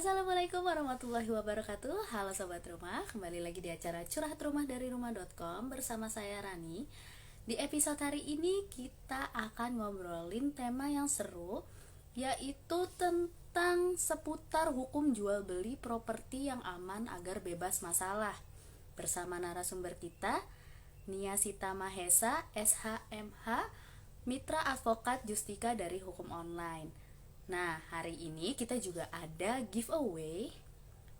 Assalamualaikum warahmatullahi wabarakatuh. Halo Sobat Rumah, kembali lagi di acara Curhat Rumah dari Rumah.com bersama saya Rani. Di episode hari ini kita akan ngobrolin tema yang seru, yaitu tentang seputar hukum jual beli properti yang aman agar bebas masalah. Bersama narasumber kita, Nia Sita Mahesa, SHMH, Mitra Advokat Justika dari Hukum Online. Nah, hari ini kita juga ada giveaway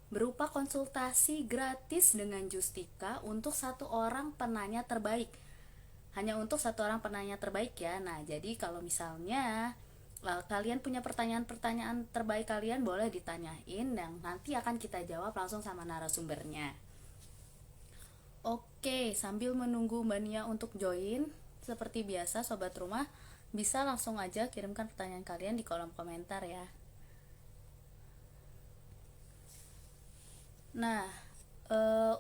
berupa konsultasi gratis dengan Justika untuk satu orang penanya terbaik. Hanya untuk satu orang penanya terbaik ya. Nah, jadi kalau misalnya kalian punya pertanyaan-pertanyaan terbaik kalian boleh ditanyain dan nanti akan kita jawab langsung sama narasumbernya. Oke, sambil menunggu Mbak Nia untuk join, seperti biasa Sobat Rumah, bisa langsung aja kirimkan pertanyaan kalian di kolom komentar ya. Nah,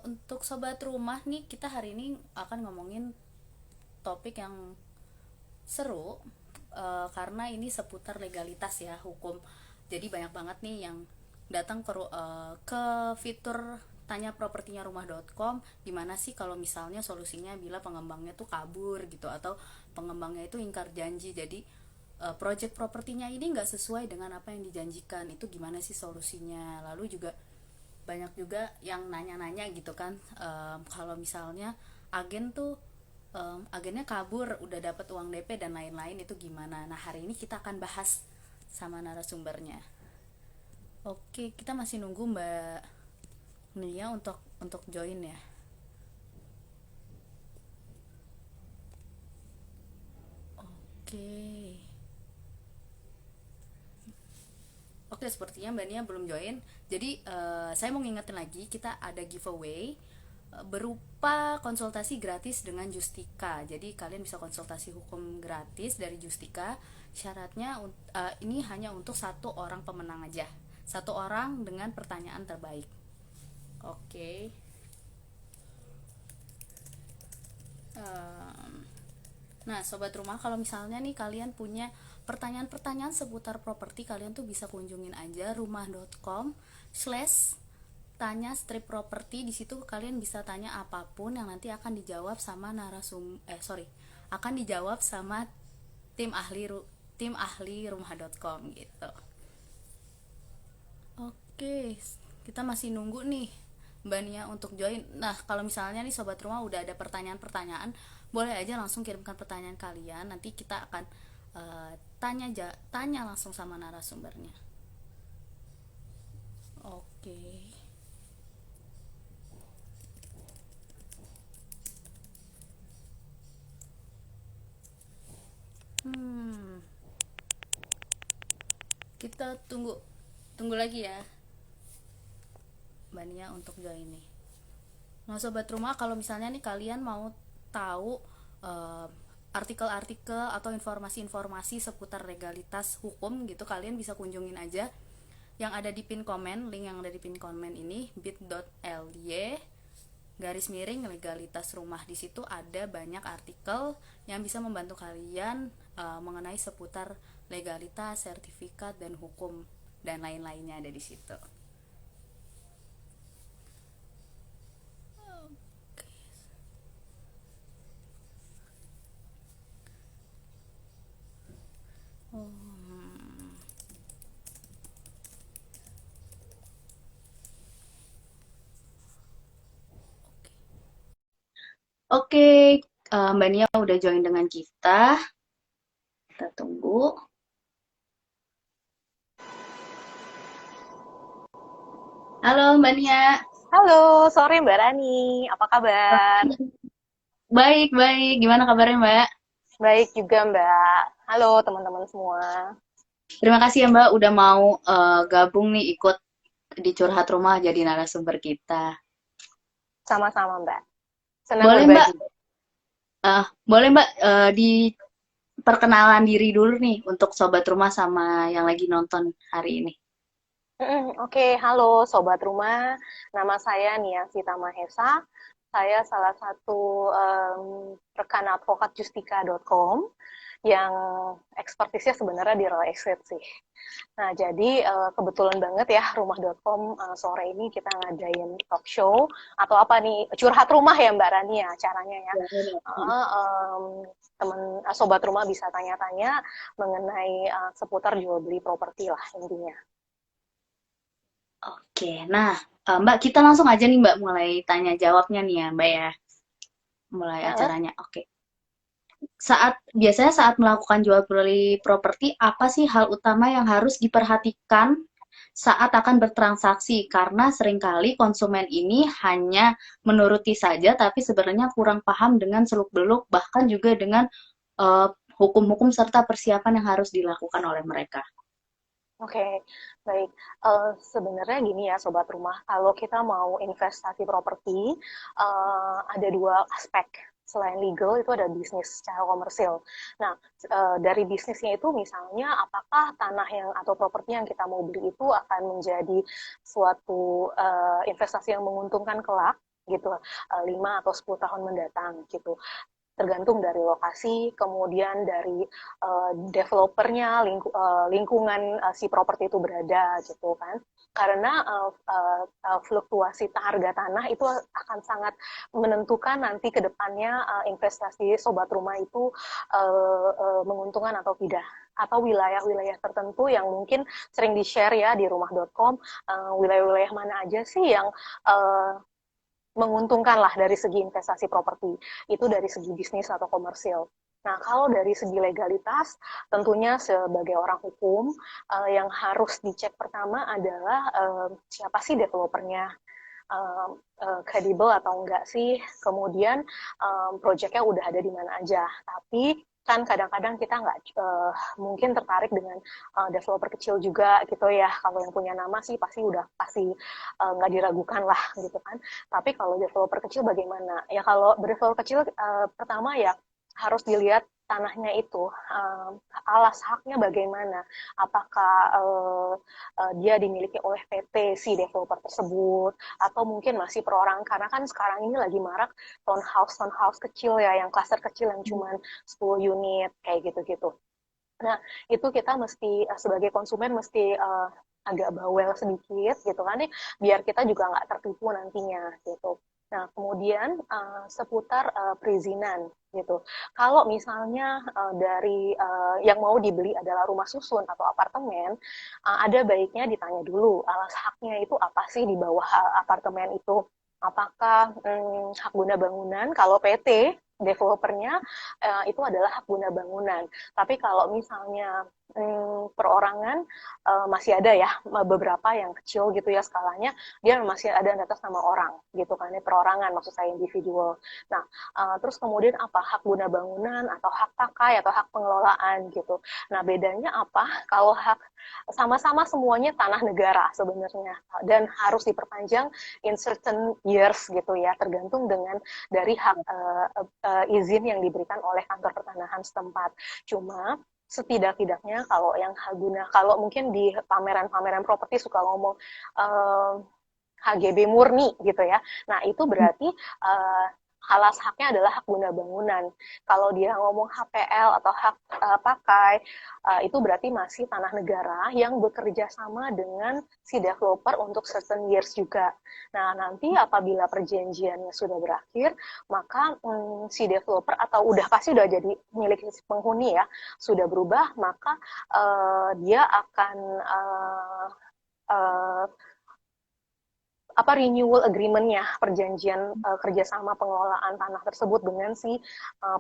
untuk Sobat Rumah nih, kita hari ini akan ngomongin topik yang seru, karena ini seputar legalitas ya, hukum. Jadi banyak banget nih yang datang ke fitur tanya propertinya rumah.com, gimana sih kalau misalnya solusinya bila pengembangnya tuh kabur gitu, atau pengembangnya itu ingkar janji, jadi project propertinya ini nggak sesuai dengan apa yang dijanjikan, itu gimana sih solusinya. Lalu juga banyak juga yang nanya-nanya gitu kan, kalau misalnya agen tuh agennya kabur udah dapat uang DP dan lain-lain, itu gimana. Nah, hari ini kita akan bahas sama narasumbernya. Oke, kita masih nunggu Mbak Nia untuk join ya. Oke. Oke, sepertinya Mbak Nia belum join. Jadi saya mau ngingetin lagi, kita ada giveaway berupa konsultasi gratis dengan Justika. Jadi kalian bisa konsultasi hukum gratis dari Justika. Syaratnya ini hanya untuk satu orang pemenang aja. Satu orang dengan pertanyaan terbaik. Oke. Em, Nah, Sobat Rumah, kalau misalnya nih kalian punya pertanyaan-pertanyaan seputar properti, kalian tuh bisa kunjungin aja rumah.com/tanya strip properti. Di situ kalian bisa tanya apapun yang nanti akan dijawab sama akan dijawab sama tim ahli rumah.com gitu. Oke, kita masih nunggu nih Mbak Nia untuk join. Nah, kalau misalnya nih Sobat Rumah udah ada pertanyaan-pertanyaan, boleh aja langsung kirimkan pertanyaan kalian. Nanti kita akan tanya langsung sama narasumbernya. Oke. Hmm, kita tunggu tunggu lagi ya Mbak Nia untuk join nih. Nah, Sobat Rumah, kalau misalnya nih kalian mau tahu eh, artikel-artikel atau informasi-informasi seputar legalitas hukum gitu, kalian bisa kunjungin aja yang ada di pin komen. Link yang ada di pin komen ini bit.ly garis miring legalitas rumah. Di situ ada banyak artikel yang bisa membantu kalian mengenai seputar legalitas, sertifikat, dan hukum dan lain-lainnya ada di situ. Hmm, Oke, Mbak Nia udah join dengan kita. Kita tunggu. Halo Mbak Nia. Halo, sore Mbak Rani. Apa kabar? Baik, baik. Gimana kabarnya Mbak? Baik juga Mbak. Halo teman-teman semua. Terima kasih ya Mbak udah mau gabung nih ikut di Curhat Rumah jadi narasumber kita. Sama-sama Mbak. Senang Boleh Mbak, berbagi. boleh Mbak di perkenalan diri dulu nih untuk Sobat Rumah sama yang lagi nonton hari ini. Oke, halo Sobat Rumah. Nama saya Nia Sita Mahesa. Saya salah satu rekan advokat justika.com. yang ekspertisnya sebenarnya di real estate sih. Nah, jadi kebetulan banget ya rumah.com sore ini kita ngadain talk show atau apa nih, curhat rumah ya Mbak Rani ya caranya ya. Ya, benar. Teman sobat rumah bisa tanya-tanya mengenai seputar jual beli properti lah intinya. Oke, nah Mbak kita langsung aja nih Mbak mulai tanya jawabnya nih ya Mbak ya, mulai Heeh. acaranya. Oke. Biasanya saat melakukan jual beli properti, apa sih hal utama yang harus diperhatikan saat akan bertransaksi? Karena seringkali konsumen ini hanya menuruti saja, tapi sebenarnya kurang paham dengan seluk-beluk, bahkan juga dengan eh, hukum-hukum serta persiapan yang harus dilakukan oleh mereka. Oke, baik. Sebenarnya gini ya, sobat rumah, kalau kita mau investasi properti, ada dua aspek. Selain legal, itu ada bisnis secara komersil. Nah, dari bisnisnya itu misalnya, apakah tanah yang atau properti yang kita mau beli itu akan menjadi suatu investasi yang menguntungkan kelak, gitu, 5 atau 10 tahun mendatang, gitu, tergantung dari lokasi, kemudian dari developernya, lingkungan si properti itu berada gitu kan. Karena fluktuasi harga tanah itu akan sangat menentukan nanti ke depannya investasi sobat rumah itu menguntungkan atau tidak, atau wilayah-wilayah tertentu yang mungkin sering di-share ya di rumah.com, wilayah-wilayah mana aja sih yang uh, menguntungkan lah dari segi investasi properti, itu dari segi bisnis atau komersil. Nah, kalau dari segi legalitas, tentunya sebagai orang hukum, yang harus dicek pertama adalah siapa sih developernya, kredibel atau enggak sih, kemudian proyeknya udah ada di mana aja. Tapi kan kadang-kadang kita nggak mungkin tertarik dengan developer kecil juga gitu ya. Kalau yang punya nama sih pasti nggak diragukan lah gitu kan. Tapi kalau developer kecil bagaimana? Ya kalau developer kecil pertama ya harus dilihat tanahnya itu alas haknya bagaimana, apakah dia dimiliki oleh PT si developer tersebut atau mungkin masih perorangan, karena kan sekarang ini lagi marak townhouse kecil ya, yang klaster kecil yang cuma 10 unit kayak gitu-gitu. Nah, itu kita mesti sebagai konsumen mesti agak bawel sedikit gitu kan nih, biar kita juga nggak tertipu nantinya gitu. Nah, kemudian seputar perizinan gitu. Kalau misalnya dari yang mau dibeli adalah rumah susun atau apartemen, ada baiknya ditanya dulu alas haknya itu apa sih di bawah apartemen itu. Apakah hak guna bangunan, kalau PT developernya itu adalah hak guna bangunan. Tapi kalau misalnya perorangan, masih ada ya beberapa yang kecil gitu ya skalanya, dia masih ada atas nama orang gitu kan ya, perorangan maksud saya, individual. Nah, terus kemudian apa hak guna bangunan atau hak pakai atau hak pengelolaan gitu. Nah, bedanya apa? Kalau hak sama-sama semuanya tanah negara sebenarnya, dan harus diperpanjang in certain years gitu ya, tergantung dengan dari hak izin yang diberikan oleh kantor pertanahan setempat. Cuma setidak-tidaknya kalau yang Haguna, kalau mungkin di pameran-pameran properti suka ngomong HGB murni gitu ya. Nah, itu berarti alas haknya adalah hak guna bangunan. Kalau dia ngomong HPL atau hak pakai, itu berarti masih tanah negara yang bekerja sama dengan si developer untuk certain years juga. Nah, nanti apabila perjanjiannya sudah berakhir, maka si developer atau pasti udah jadi milik penghuni ya, sudah berubah, maka dia akan uh, renewal agreement-nya, perjanjian kerjasama pengelolaan tanah tersebut dengan si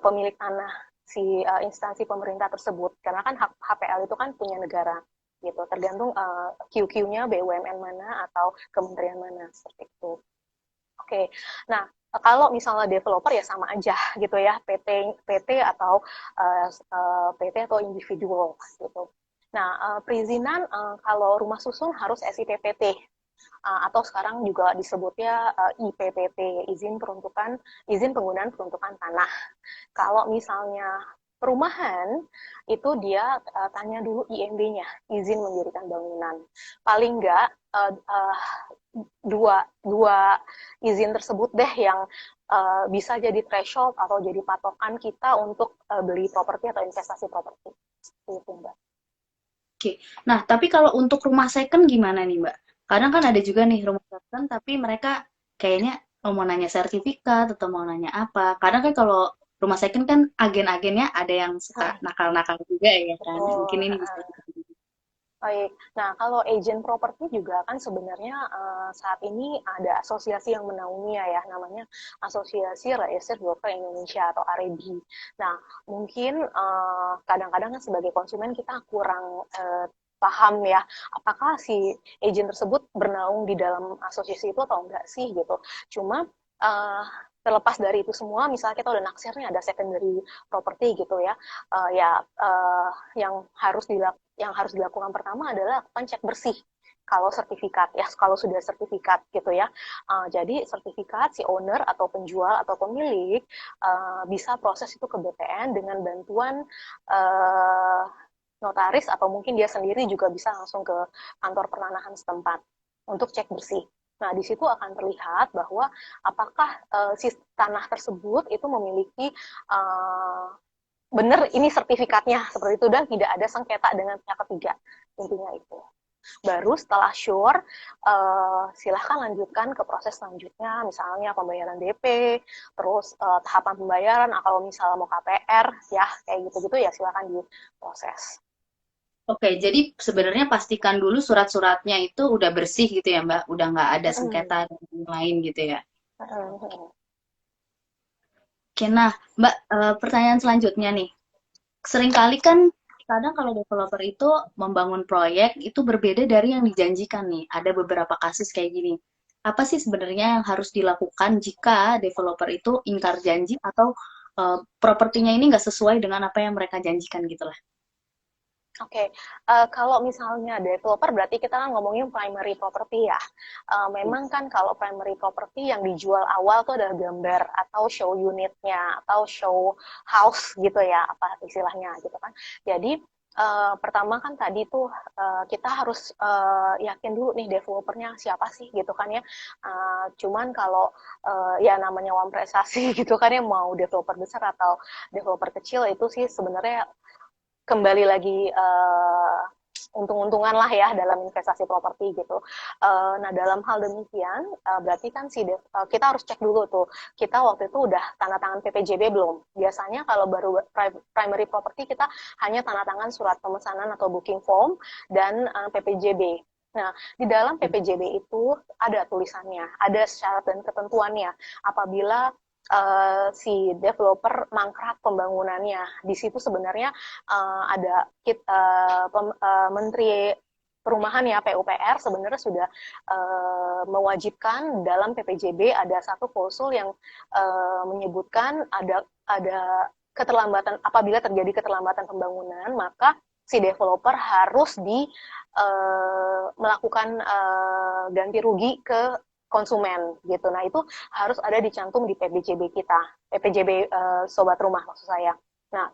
pemilik tanah, si instansi pemerintah tersebut. Karena kan HPL itu kan punya negara gitu, tergantung QQ-nya BUMN mana atau kementerian mana, seperti itu. Oke, nah kalau misalnya developer ya sama aja gitu ya, PT atau PT atau individual gitu. Nah, perizinan kalau rumah susun harus SIPPT, atau sekarang juga disebutnya IPPT, izin penggunaan peruntukan tanah. Kalau misalnya perumahan, itu dia tanya dulu IMB-nya, izin mendirikan bangunan. Paling enggak dua dua izin tersebut deh yang bisa jadi threshold atau jadi patokan kita untuk beli properti atau investasi properti. Seperti itu, Mbak. Oke. Nah, tapi kalau untuk rumah second gimana nih, Mbak? Kadang kan ada juga nih rumah second, tapi mereka kayaknya mau nanya sertifikat atau mau nanya apa. Kadang kan kalau rumah second kan agen-agennya ada yang suka Hmm, nakal-nakal juga ya kan. Mungkin betul. ini bisa. Baik. Nah, kalau agent properti juga kan sebenarnya saat ini ada asosiasi yang menaunginya ya, namanya Asosiasi Real Estate Broker Indonesia atau AREBI. Nah, mungkin kadang-kadang kan sebagai konsumen kita kurang paham ya, apakah si agent tersebut bernaung di dalam asosiasi itu atau enggak sih gitu. Cuma uh, terlepas dari itu semua, misalnya kita udah naksir nih ada secondary property gitu ya, yang harus dilakukan pertama adalah lakukan cek bersih kalau sertifikat ya, kalau sudah sertifikat gitu ya. Jadi sertifikat si owner atau penjual atau pemilik bisa proses itu ke BPN dengan bantuan uh, notaris atau mungkin dia sendiri juga bisa langsung ke kantor pertanahan setempat untuk cek bersih. Nah, di situ akan terlihat bahwa apakah si tanah tersebut itu memiliki benar ini sertifikatnya seperti itu dan tidak ada sengketa dengan pihak ketiga, intinya itu. Baru setelah sure, silahkan lanjutkan ke proses selanjutnya, misalnya pembayaran DP, terus tahapan pembayaran, kalau misalnya mau KPR, ya kayak gitu-gitu ya silahkan diproses. Oke, jadi sebenarnya pastikan dulu surat-suratnya itu udah bersih gitu ya, Mbak. Udah nggak ada Mm-mm. sengketa dan lain gitu ya. Mm-mm. Oke, nah, Mbak, pertanyaan selanjutnya nih. Seringkali kan kadang kalau developer itu membangun proyek itu berbeda dari yang dijanjikan nih. Ada beberapa kasus kayak gini. Apa sih sebenarnya yang harus dilakukan jika developer itu ingkar janji atau propertinya ini nggak sesuai dengan apa yang mereka janjikan gitu lah. Oke, kalau misalnya developer berarti kita kan ngomongin primary property ya. Memang kan kalau primary property yang dijual awal tuh adalah gambar atau show unitnya atau show house gitu ya, apa istilahnya gitu kan. Jadi pertama kan tadi tuh kita harus yakin dulu nih developernya siapa sih gitu kan ya. Cuman kalau ya namanya uang prestasi gitu kan ya, mau developer besar atau developer kecil itu sih sebenarnya kembali lagi untung-untungan lah ya dalam investasi properti gitu. Nah dalam hal demikian berarti kan kita harus cek dulu tuh kita waktu itu udah tanda tangan PPJB belum. Biasanya kalau baru primary property kita hanya tanda tangan surat pemesanan atau booking form dan PPJB. Nah, di dalam PPJB itu ada tulisannya, ada syarat dan ketentuannya. Apabila si developer mangkrak pembangunannya. Di situ sebenarnya ada Menteri Perumahan ya PUPR sebenarnya sudah mewajibkan dalam PPJB ada satu klausul yang menyebutkan ada keterlambatan apabila terjadi keterlambatan pembangunan maka si developer harus melakukan ganti rugi ke konsumen gitu. Nah itu harus ada dicantum di PPJB kita, PPJB sobat rumah maksud saya. Nah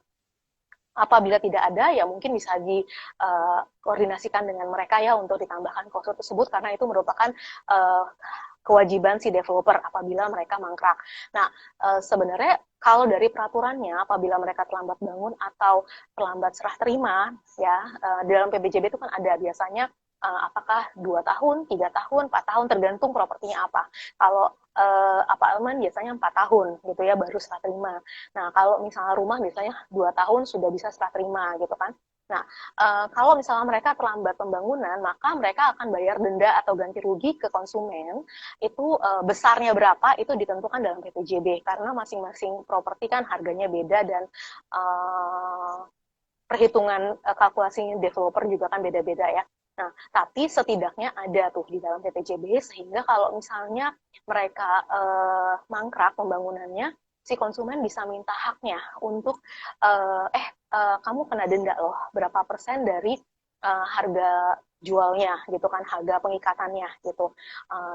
apabila tidak ada ya mungkin bisa dikoordinasikan dengan mereka ya untuk ditambahkan klausul tersebut karena itu merupakan kewajiban si developer apabila mereka mangkrak. Nah, sebenarnya kalau dari peraturannya apabila mereka terlambat bangun atau terlambat serah terima ya di dalam PBJB itu kan ada biasanya apakah 2 tahun, 3 tahun, 4 tahun tergantung propertinya apa. Kalau apartemen biasanya 4 tahun gitu ya baru serah terima. Nah kalau misalnya rumah biasanya 2 tahun sudah bisa serah terima gitu kan. Nah kalau misalnya mereka terlambat pembangunan maka mereka akan bayar denda atau ganti rugi ke konsumen itu besarnya berapa itu ditentukan dalam PPJB karena masing-masing properti kan harganya beda dan perhitungan kalkulasi developer juga kan beda-beda ya. Nah, tapi setidaknya ada tuh di dalam PPJB sehingga kalau misalnya mereka mangkrak pembangunannya, si konsumen bisa minta haknya untuk kamu kena denda loh berapa persen dari harga jualnya gitu kan, harga pengikatannya gitu.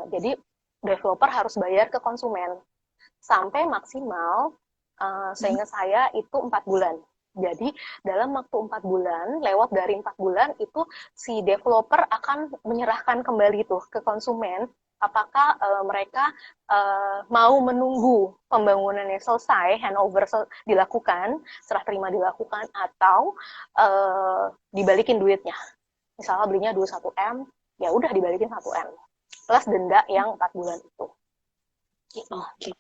Jadi developer harus bayar ke konsumen sampai maksimal seingat saya itu 4 bulan. Jadi dalam waktu 4 bulan, lewat dari 4 bulan itu si developer akan menyerahkan kembali tuh ke konsumen apakah mereka mau menunggu pembangunannya selesai, handover dilakukan, serah terima dilakukan, atau dibalikin duitnya. Misalnya belinya 21M, ya udah dibalikin 1M. Plus denda yang 4 bulan itu. Gitu. Oke.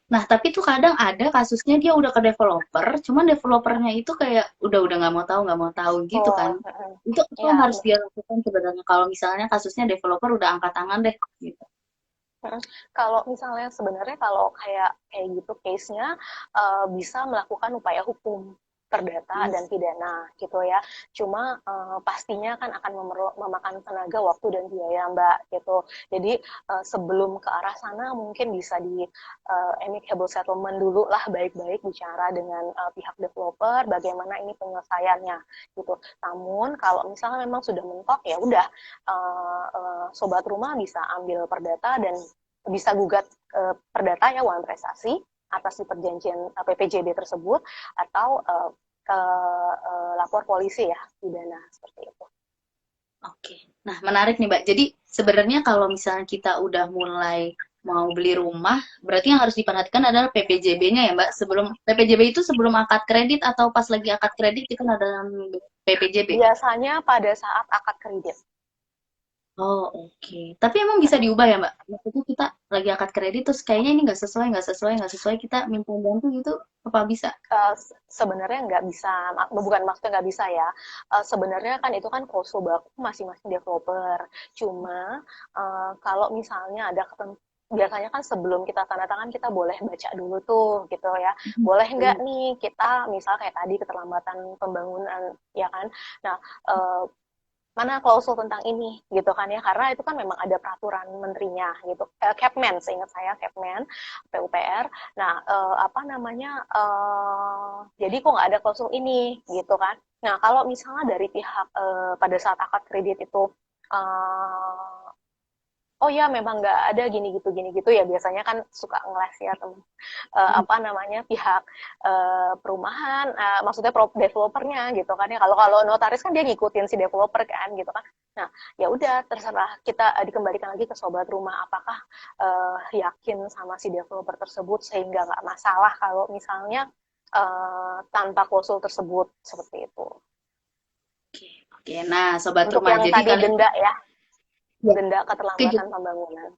Nah, tapi tuh kadang ada kasusnya dia udah ke developer, cuman developernya itu kayak udah nggak mau tahu gitu kan. Oh, Itu apa yang ya. harus dia lakukan sebenarnya kalau misalnya kasusnya developer udah angkat tangan deh gitu. Kalau misalnya sebenarnya kalau kayak kayak gitu case-nya bisa melakukan upaya hukum perdata Hmm. dan pidana gitu ya. Cuma pastinya kan akan memakan tenaga, waktu dan biaya Mbak gitu. Jadi sebelum ke arah sana mungkin bisa di amicable settlement dulu lah, baik-baik bicara dengan pihak developer bagaimana ini penyelesaiannya gitu. Namun kalau misalnya memang sudah mentok ya udah, sobat rumah bisa ambil perdata dan bisa gugat perdata ya, uang prestasi atas si perjanjian PPJB tersebut, atau ke lapor polisi ya, pidana seperti itu. Oke. Nah, menarik nih, Mbak. Jadi sebenarnya kalau misalnya kita udah mulai mau beli rumah, berarti yang harus diperhatikan adalah PPJB-nya ya, Mbak. Sebelum PPJB itu sebelum akad kredit atau pas lagi akad kredit kita ada PPJB. Biasanya pada saat akad kredit. Oh, oke. Tapi emang bisa diubah ya, Mbak? Maksudnya kita lagi akad kredit terus kayaknya ini nggak sesuai, kita minta ganti gitu, apa bisa? Sebenarnya nggak bisa, bukan maksudnya nggak bisa ya. Sebenarnya kan itu kan klausul baku masing-masing developer. Cuma kalau misalnya ada biasanya kan sebelum kita tanda tangan kita boleh baca dulu tuh gitu ya. Boleh nggak nih kita misal kayak tadi keterlambatan pembangunan ya kan. Nah, mana klausul tentang ini gitu kan ya, karena itu kan memang ada peraturan menterinya gitu, Kepmen seingat saya, Kepmen PUPR. Nah, apa namanya, jadi kok nggak ada klausul ini gitu kan. Nah, kalau misalnya dari pihak pada saat akad kredit itu oh ya memang nggak ada gini gitu ya, biasanya kan suka ngeles ya temen, apa namanya, pihak perumahan, maksudnya developernya gitu kan ya. Kalau kalau notaris kan dia ngikutin si developer kan gitu kan. Nah ya udah terserah kita, dikembalikan lagi ke sobat rumah, apakah yakin sama si developer tersebut sehingga nggak masalah kalau misalnya tanpa klausul tersebut seperti itu. Oke, oke. Nah, sobat Untuk rumah, yang jadi tadi kalian denda ya, ya, denda oke, keterlambatan pembangunan.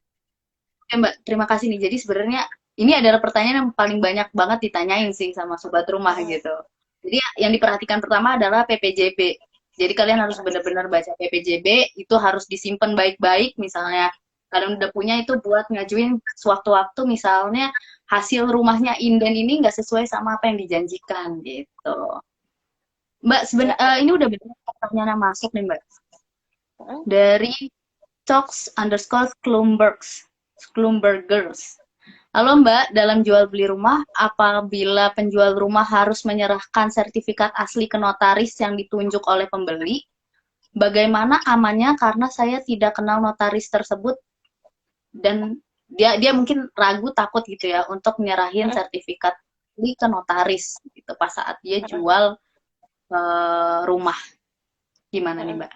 Mbak, terima kasih nih. Jadi sebenarnya ini adalah pertanyaan yang paling banyak banget ditanyain sih sama sobat rumah gitu. Jadi yang diperhatikan pertama adalah PPJB. Jadi kalian harus benar-benar baca PPJB, itu harus disimpan baik-baik. Misalnya kalian udah punya itu buat ngajuin sewaktu-waktu, misalnya hasil rumahnya inden ini nggak sesuai sama apa yang dijanjikan gitu. Mbak, Ya, ini udah banyak pertanyaan yang masuk nih Mbak. mm, Dari Schlumbergers. Halo Mbak, dalam jual beli rumah, apabila penjual rumah harus menyerahkan sertifikat asli ke notaris yang ditunjuk oleh pembeli, bagaimana amannya karena saya tidak kenal notaris tersebut dan dia mungkin ragu takut gitu ya untuk menyerahin mm, sertifikat asli ke notaris gitu pas saat dia mm, jual rumah. Gimana nih mm. Mbak?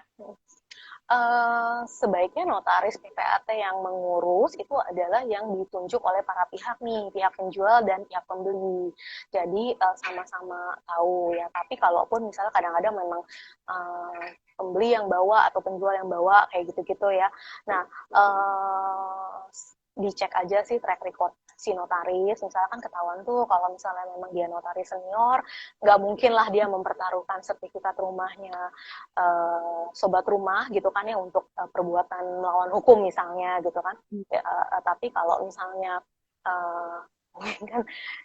Sebaiknya notaris PPAT yang mengurus itu adalah yang ditunjuk oleh para pihak nih, pihak penjual dan pihak pembeli. Jadi sama-sama tahu ya. Tapi kalaupun misalnya kadang-kadang memang pembeli yang bawa atau penjual yang bawa kayak gitu-gitu ya. Nah, dicek aja sih track record si notaris. Misalkan ketahuan tuh kalau misalnya memang dia notaris senior, nggak mungkin lah dia mempertaruhkan sertifikat rumahnya sobat rumah gitu kan ya untuk perbuatan melawan hukum misalnya gitu kan. Ya, tapi kalau misalnya mungkin kan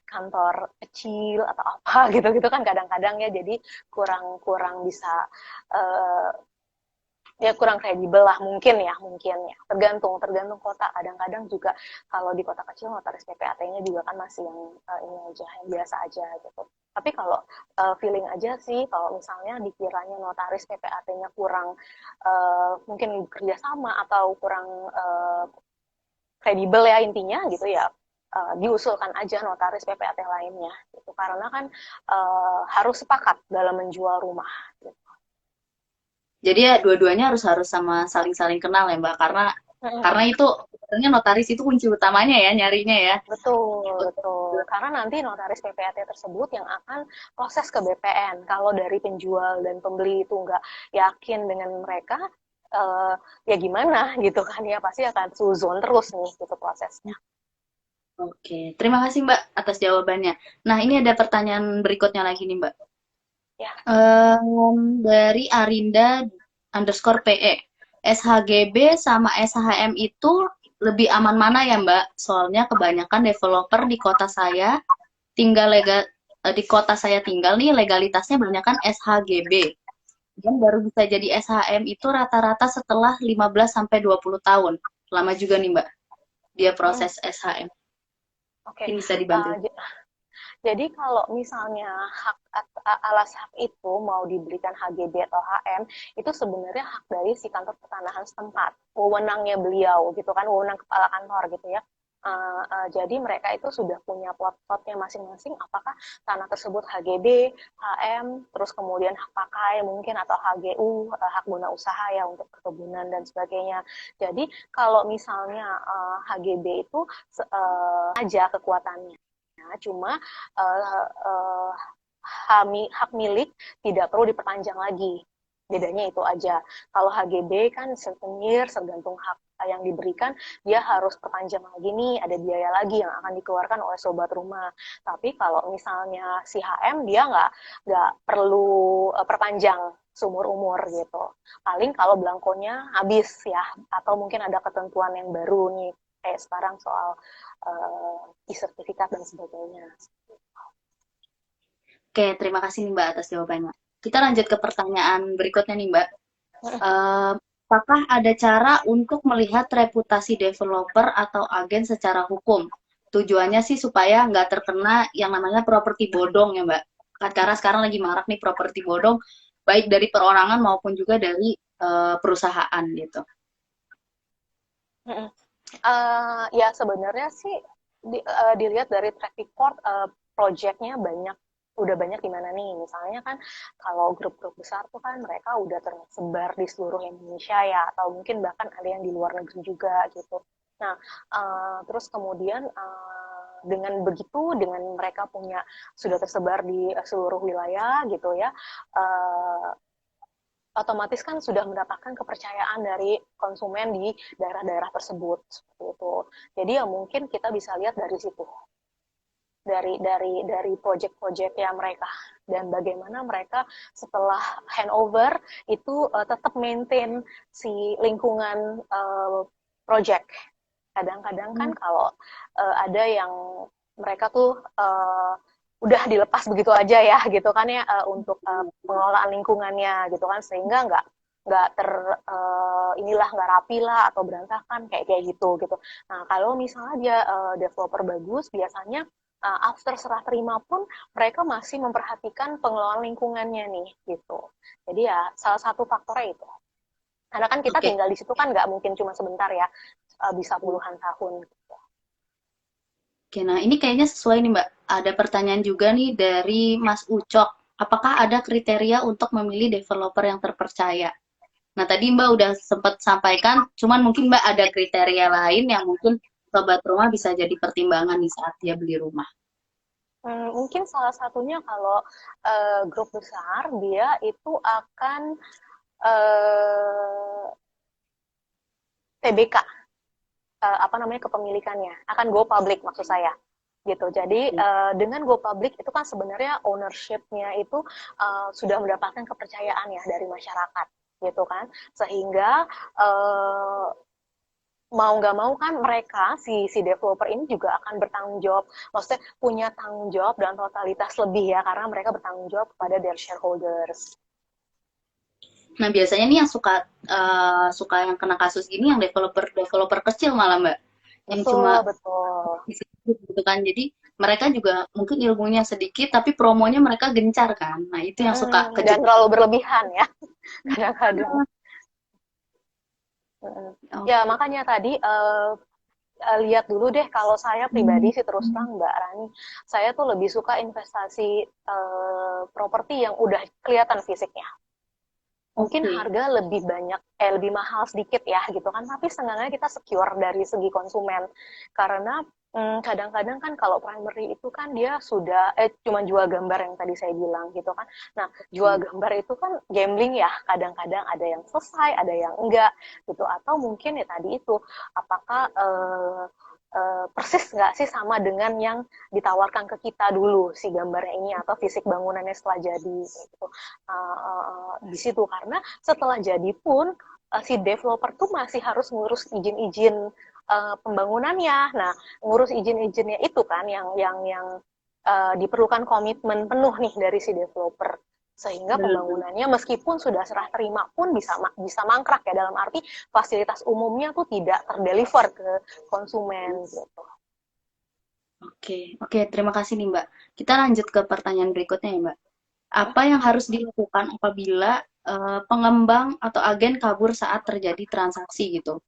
kantor kecil atau apa gitu-gitu kan kadang-kadang ya, jadi kurang kurang bisa uh, ya kurang kredibel lah mungkin ya, tergantung tergantung kota. Kadang-kadang juga kalau di kota kecil notaris PPAT-nya juga kan masih yang ini aja, yang biasa aja gitu. Tapi kalau feeling aja sih kalau misalnya dikiranya notaris PPAT-nya kurang mungkin bekerja sama atau kurang kredibel ya intinya gitu ya, diusulkan aja notaris PPAT lainnya gitu, karena kan harus sepakat dalam menjual rumah gitu. Jadi ya dua-duanya harus harus sama saling-saling kenal ya Mbak, karena itu sebenarnya notaris itu kunci utamanya ya nyarinya ya. Betul, betul. Karena nanti notaris PPAT tersebut yang akan proses ke BPN. Kalau dari penjual dan pembeli itu nggak yakin dengan mereka, eh, ya gimana gitu kan ya, pasti akan suzon terus nih gitu prosesnya. Oke, terima kasih Mbak atas jawabannya. Nah, ini ada pertanyaan berikutnya lagi nih Mbak. Ya, Dari Arinda underscore PE. SHGB sama SHM itu lebih aman mana ya Mbak? Soalnya kebanyakan developer di kota saya di kota saya tinggal nih legalitasnya banyak kan SHGB. Dan baru bisa jadi SHM itu rata-rata setelah 15 sampai 20 tahun. Lama juga nih Mbak dia hmm, proses SHM. oke. Mungkin bisa Uh, dibantu. Jadi kalau misalnya alas hak itu mau diberikan HGB atau HM, itu sebenarnya hak dari si kantor pertanahan setempat, wewenangnya beliau gitu kan, wewenang kepala kantor gitu ya. Jadi mereka itu sudah punya plot-plotnya masing-masing, apakah tanah tersebut HGB, HM, terus kemudian hak pakai mungkin atau HGU, hak guna usaha ya untuk perkebunan dan sebagainya. Jadi kalau misalnya HGB itu aja kekuatannya. Cuma uh, uh, hak milik tidak perlu diperpanjang lagi. Bedanya itu aja. Kalau HGB kan setenir, tergantung hak yang diberikan, dia harus perpanjang lagi nih, ada biaya lagi yang akan dikeluarkan oleh sobat rumah. Tapi kalau misalnya si HM, dia nggak perlu perpanjang seumur umur gitu. Paling kalau belangkonya habis ya, atau mungkin ada ketentuan yang baru nih, kayak sekarang soal e-sertifikat dan sebagainya. Oke, terima kasih nih Mbak atas jawabannya. Kita lanjut ke pertanyaan berikutnya nih Mbak. Apakah ada cara untuk melihat reputasi developer atau agen secara hukum? Tujuannya sih supaya nggak terkena yang namanya properti bodong ya Mbak. Karena sekarang lagi marak nih properti bodong, baik dari perorangan maupun juga dari perusahaan gitu. Ya sebenarnya sih dilihat dari track record projectnya udah banyak di mana nih. Misalnya kan kalau grup-grup besar tuh kan mereka udah tersebar di seluruh Indonesia ya, atau mungkin bahkan ada yang di luar negeri juga gitu. Nah, terus kemudian dengan begitu, dengan mereka sudah tersebar di seluruh wilayah gitu ya, uh, otomatis kan sudah mendapatkan kepercayaan dari konsumen di daerah-daerah tersebut seperti itu. Jadi ya mungkin kita bisa lihat dari situ, dari project-project ya mereka, dan bagaimana mereka setelah handover itu tetap maintain si lingkungan project. Kadang-kadang kan kalau ada yang mereka tuh udah dilepas begitu aja ya gitu kan ya, untuk pengelolaan lingkungannya gitu kan, sehingga nggak inilah nggak rapi lah atau berantakan kayak kayak gitu. Nah kalau misalnya dia developer bagus, biasanya after serah terima pun mereka masih memperhatikan pengelolaan lingkungannya nih gitu. Jadi ya salah satu faktornya itu. Karena kan kita Oke. tinggal di situ kan nggak mungkin cuma sebentar ya, bisa puluhan tahun. Oke, nah ini kayaknya sesuai nih Mbak. Ada pertanyaan juga nih dari Mas Ucok. Apakah ada kriteria untuk memilih developer yang terpercaya? Nah, tadi Mbak udah sempat sampaikan, cuman mungkin Mbak ada kriteria lain yang mungkin sobat rumah bisa jadi pertimbangan di saat dia beli rumah. Mungkin salah satunya kalau grup besar dia itu akan eh, TBK, apa namanya, kepemilikannya akan go public maksud saya gitu. Jadi dengan go public itu kan sebenarnya ownership-nya itu sudah mendapatkan kepercayaan ya dari masyarakat gitu kan, sehingga mau nggak mau kan mereka si developer ini juga akan bertanggung jawab, maksudnya punya tanggung jawab dan totalitas lebih ya, karena mereka bertanggung jawab kepada their shareholders. Nah, biasanya nih yang suka yang kena kasus gini yang developer kecil malah Mbak, yang cuma Betul, betul. gitu kan. Jadi mereka juga mungkin ilmunya sedikit tapi promonya mereka gencar kan. Nah, itu yang suka Dan kejebak. terlalu berlebihan ya kadang-kadang. Ya Oke. makanya tadi lihat dulu deh, kalau saya pribadi sih terus terang Mbak Rani, saya tuh lebih suka investasi properti yang udah kelihatan fisiknya. mungkin Oke. harga lebih banyak, lebih mahal sedikit ya gitu kan, tapi setengahnya kita secure dari segi konsumen. Karena kadang-kadang kan kalau primary itu kan dia sudah cuma jual gambar yang tadi saya bilang gitu kan. Nah, jual gambar itu kan gambling ya, kadang-kadang ada yang selesai, ada yang enggak gitu. Atau mungkin ya tadi itu, apakah persis nggak sih sama dengan yang ditawarkan ke kita dulu si gambarnya ini atau fisik bangunannya setelah jadi gitu. Di situ karena setelah jadi pun si developer tuh masih harus ngurus izin-izin pembangunannya. Nah, ngurus izin-izinnya itu kan yang diperlukan komitmen penuh nih dari si developer, sehingga Betul. pembangunannya meskipun sudah serah terima pun bisa mangkrak ya, dalam arti fasilitas umumnya tuh tidak terdeliver ke konsumen gitu. Oke, oke, terima kasih nih Mbak. Kita lanjut ke pertanyaan berikutnya ya Mbak. Apa yang harus dilakukan apabila pengembang atau agen kabur saat terjadi transaksi gitu?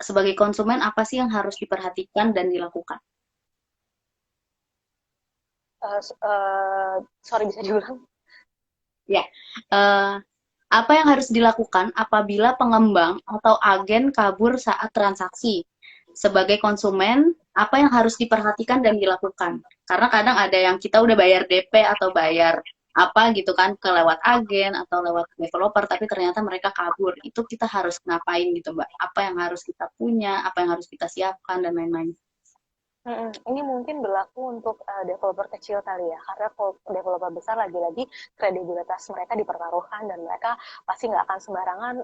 Sebagai konsumen, apa sih yang harus diperhatikan dan dilakukan? Sorry, bisa diulang? Ya, eh, apa yang harus dilakukan apabila pengembang atau agen kabur saat transaksi? Sebagai konsumen, apa yang harus diperhatikan dan dilakukan? Karena kadang ada yang kita udah bayar DP atau bayar apa gitu kan ke lewat agen atau lewat developer, tapi ternyata mereka kabur. Itu kita harus ngapain gitu, Mbak? Apa yang harus kita punya, apa yang harus kita siapkan dan lain-lain. Ini mungkin berlaku untuk developer kecil kali ya, karena kalau developer besar lagi-lagi kredibilitas mereka dipertaruhkan dan mereka pasti nggak akan sembarangan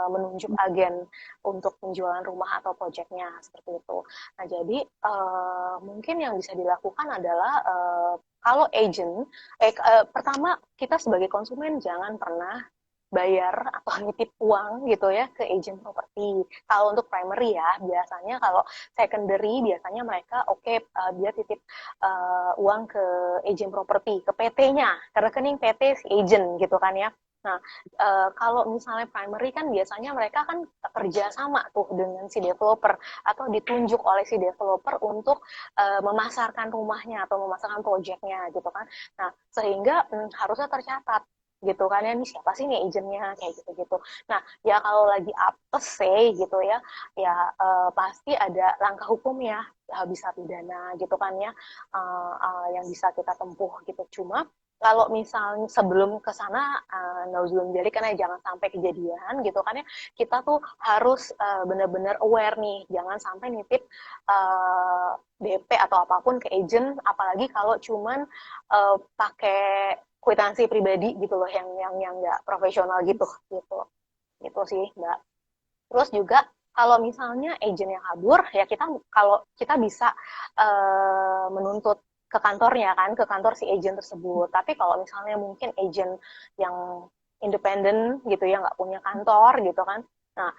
menunjuk agen untuk penjualan rumah atau proyeknya seperti itu. Nah, jadi mungkin yang bisa dilakukan adalah kalau agent, pertama kita sebagai konsumen jangan pernah bayar atau nitip uang gitu ya ke agent properti. Kalau untuk primary ya, biasanya kalau secondary biasanya mereka dia titip uang ke agent properti, ke PT-nya, ke rekening PT si agent gitu kan ya. Nah, kalau misalnya primary kan biasanya mereka kan kerja sama tuh dengan si developer atau ditunjuk oleh si developer untuk memasarkan rumahnya atau memasarkan proyeknya gitu kan. Nah, sehingga harusnya tercatat gitu kan ya, ini siapa sih nih agentnya kayak gitu-gitu. Nah, ya kalau lagi apes gitu ya, ya pasti ada langkah hukum ya, bisa pidana gitu kan ya, yang bisa kita tempuh gitu. Cuma kalau misalnya sebelum ke sana, nauzubillah jadi karena jangan sampai kejadian gitu kan ya, kita tuh harus benar-benar aware nih, jangan sampai nitip DP atau apapun ke agent, apalagi kalau cuman pakai kwitansi pribadi gitu loh, yang nggak profesional gitu sih Mbak. Terus juga kalau misalnya agent yang kabur ya, kalau kita bisa menuntut ke kantornya kan, ke kantor si agent tersebut. Tapi kalau misalnya mungkin agent yang independen gitu ya, nggak punya kantor gitu kan, nah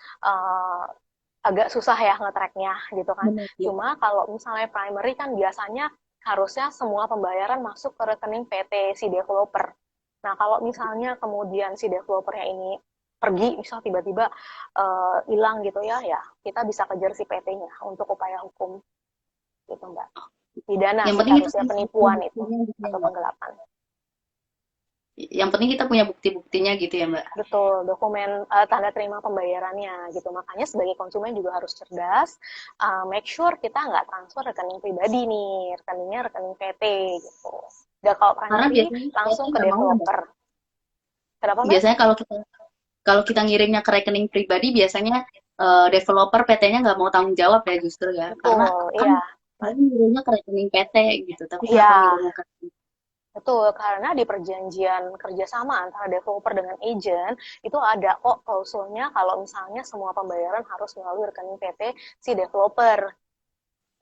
agak susah ya nge-tracknya gitu kan. Benar, ya. Cuma kalau misalnya primary kan biasanya harusnya semua pembayaran masuk ke rekening PT si developer. Nah, kalau misalnya kemudian si developernya ini pergi, misal tiba-tiba hilang gitu ya, ya kita bisa kejar si PT-nya untuk upaya hukum gitu Mbak. Pidana Yang sih penting kita harusnya, punya penipuan itu bukti-buktinya gitu ya, atau Mbak. penggelapan. Yang penting kita punya bukti-buktinya gitu ya, Mbak. Betul, dokumen tanda terima pembayarannya gitu. Makanya sebagai konsumen juga harus cerdas, make sure kita nggak transfer rekening pribadi nih, rekeningnya rekening PT gitu. Dan kalau Karena primary biasanya langsung kita ke nggak mau ya, Mbak. developer. Kenapa Mbak? Biasanya kalau kita ngirimnya ke rekening pribadi, biasanya developer PT-nya nggak mau tanggung jawab ya justru ya. Karena Betul, kan iya. saya ngirimnya ke rekening PT gitu, tapi kenapa Iya, ngirimnya ke betul, karena di perjanjian kerjasama antara developer dengan agent itu ada kok klausulnya kalau misalnya semua pembayaran harus melalui rekening PT si developer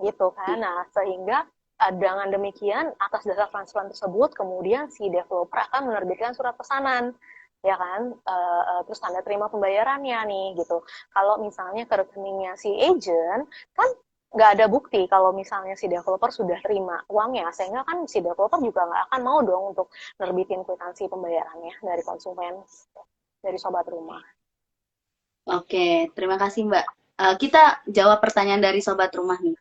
gitu kan. Nah, sehingga dengan demikian atas dasar transferan tersebut kemudian si developer akan menerbitkan surat pesanan ya kan, terus tanda terima pembayarannya nih gitu. Kalau misalnya ke rekeningnya si agent kan nggak ada bukti kalau misalnya si developer sudah terima uangnya, sehingga kan si developer juga nggak akan mau dong untuk nerbitin kwitansi pembayarannya dari konsumen, dari sobat rumah. Oke, terima kasih Mbak. Kita jawab pertanyaan dari sobat rumah nih.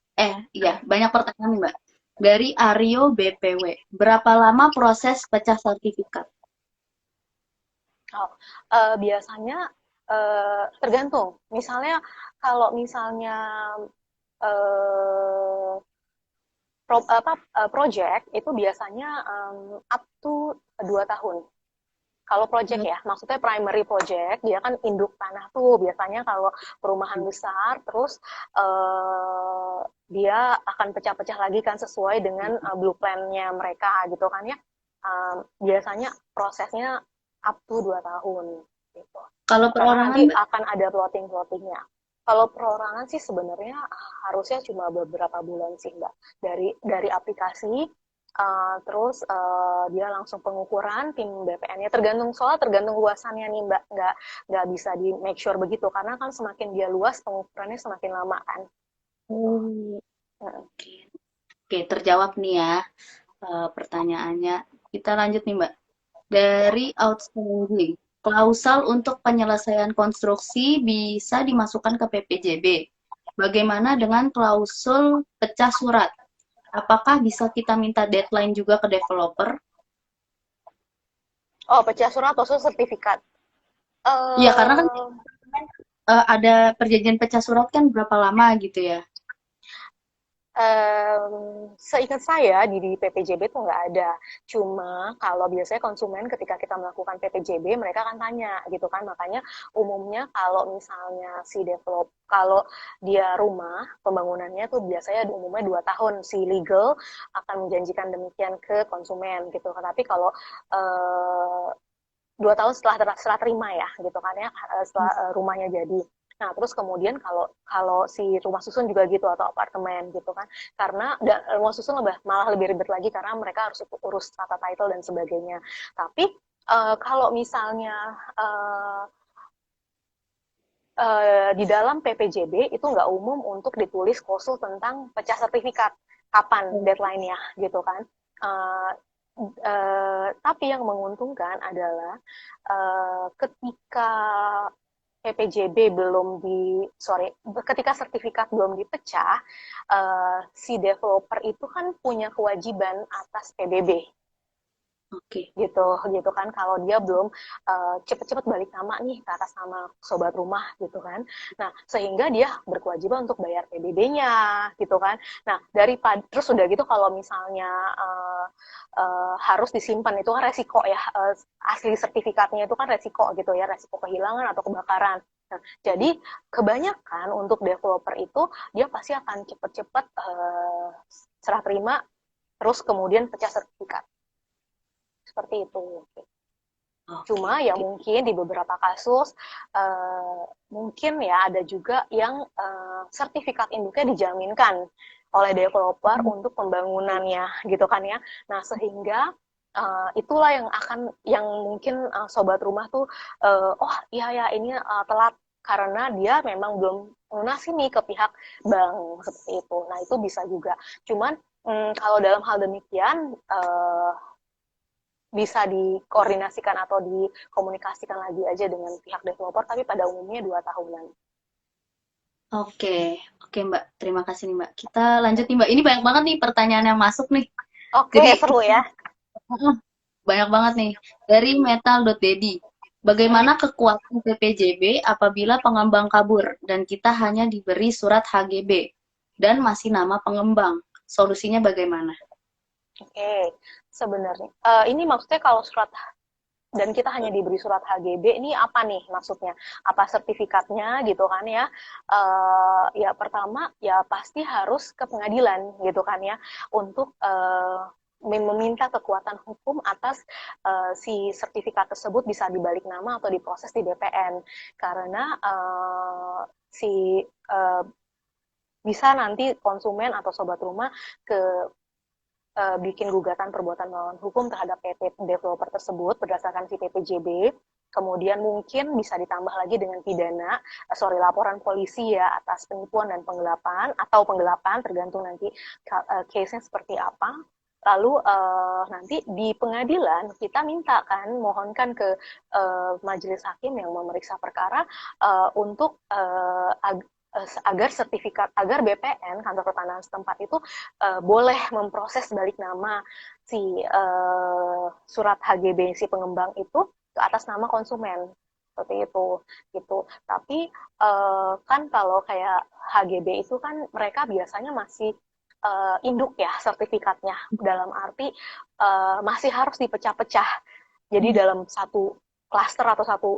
Iya, banyak pertanyaan nih Mbak. Dari Aryo BPW, berapa lama proses pecah sertifikat? Oh, biasanya tergantung. Misalnya kalau misalnya eh, project itu biasanya up to 2 tahun. Kalau project Dua- ya, maksudnya primary project, dia kan induk tanah tuh biasanya kalau perumahan besar, terus eh, dia akan pecah-pecah lagi kan sesuai dengan blue plan-nya mereka gitu kan ya. Biasanya prosesnya up to 2 tahun gitu. Kalau Karena perorangan, nanti Mbak? akan ada plotting-plottingnya. Kalau perorangan sih sebenarnya harusnya cuma beberapa bulan sih Mbak. Dari aplikasi terus dia langsung pengukuran tim BPN-nya tergantung luasannya nih Mbak, nggak bisa di make sure begitu karena kan semakin dia luas pengukurannya semakin lama kan gitu. Oh, oke. Oke, terjawab nih ya pertanyaannya. Kita lanjut nih, Mbak. Dari outstanding, klausal untuk penyelesaian konstruksi bisa dimasukkan ke PPJB. Bagaimana dengan klausul pecah surat? Apakah bisa kita minta deadline juga ke developer? Oh, pecah surat atau sertifikat. Iya, karena kan eh ada perjanjian pecah surat kan berapa lama gitu ya. Seingat saya di PPJB tuh nggak ada. Cuma kalau biasanya konsumen ketika kita melakukan PPJB, mereka akan tanya gitu kan. Makanya umumnya kalau misalnya kalau dia rumah, pembangunannya tuh biasanya umumnya 2 tahun. Si legal akan menjanjikan demikian ke konsumen gitu. Tapi kalau eh, 2 tahun setelah setelah terima ya gitu kan ya setelah rumahnya jadi. Nah terus kemudian kalau kalau si rumah susun juga gitu atau apartemen gitu kan karena rumah susun malah lebih ribet lagi karena mereka harus urus tata title dan sebagainya. Tapi kalau misalnya di dalam PPJB itu nggak umum untuk ditulis klausul tentang pecah sertifikat kapan deadline-nya gitu kan. Uh, tapi yang menguntungkan adalah ketika PPJB belum ketika sertifikat belum dipecah, si developer itu kan punya kewajiban atas PBB Oke. gitu gitu kan kalau dia belum cepet-cepet balik nama nih ke atas nama sobat rumah gitu kan. Nah, sehingga dia berkewajiban untuk bayar PBB-nya gitu kan. Nah, terus udah gitu kalau misalnya harus disimpan itu kan resiko ya asli sertifikatnya itu kan resiko gitu ya, resiko kehilangan atau kebakaran. Nah, jadi kebanyakan untuk developer itu dia pasti akan cepet-cepet serah terima terus kemudian pecah sertifikat seperti itu. Oke, Cuma ya oke. mungkin di beberapa kasus mungkin ya ada juga yang sertifikat induknya dijaminkan oleh developer untuk pembangunannya gitu kan ya. Nah sehingga itulah yang mungkin sobat rumah tuh oh iya ya ini telat karena dia memang belum lunasi nih ke pihak bank seperti itu. Nah itu bisa juga. Cuman kalau dalam hal demikian bisa dikoordinasikan atau dikomunikasikan lagi aja dengan pihak developer, tapi pada umumnya 2 tahunan. Oke, oke Mbak. Terima kasih nih Mbak. Kita lanjut nih Mbak. Ini banyak banget nih pertanyaan yang masuk nih. Oke, Jadi seru ya. banyak banget nih. Dari metal.dedi. Bagaimana kekuatan PPJB apabila pengembang kabur dan kita hanya diberi surat HGB dan masih nama pengembang? Solusinya bagaimana? Oke, sebenarnya ini maksudnya kalau surat dan kita hanya diberi surat HGB ini apa nih maksudnya? Apa sertifikatnya gitu kan ya? Ya pertama ya pasti harus ke pengadilan gitu kan ya untuk meminta kekuatan hukum atas si sertifikat tersebut bisa dibalik nama atau diproses di BPN karena si uh, bisa nanti konsumen atau sobat rumah ke bikin gugatan perbuatan melawan hukum terhadap PT developer tersebut berdasarkan si PPJB. Kemudian mungkin bisa ditambah lagi dengan pidana, laporan polisi ya atas penipuan dan penggelapan atau penggelapan tergantung nanti case-nya seperti apa. Lalu nanti di pengadilan kita minta kan mohonkan ke majelis hakim yang memeriksa perkara untuk agar agar BPN kantor pertanahan setempat itu boleh memproses balik nama si surat HGB si pengembang itu ke atas nama konsumen seperti itu gitu. Tapi kan kalau kayak HGB itu kan mereka biasanya masih induk ya sertifikatnya, dalam arti masih harus dipecah-pecah. Jadi dalam satu klaster atau satu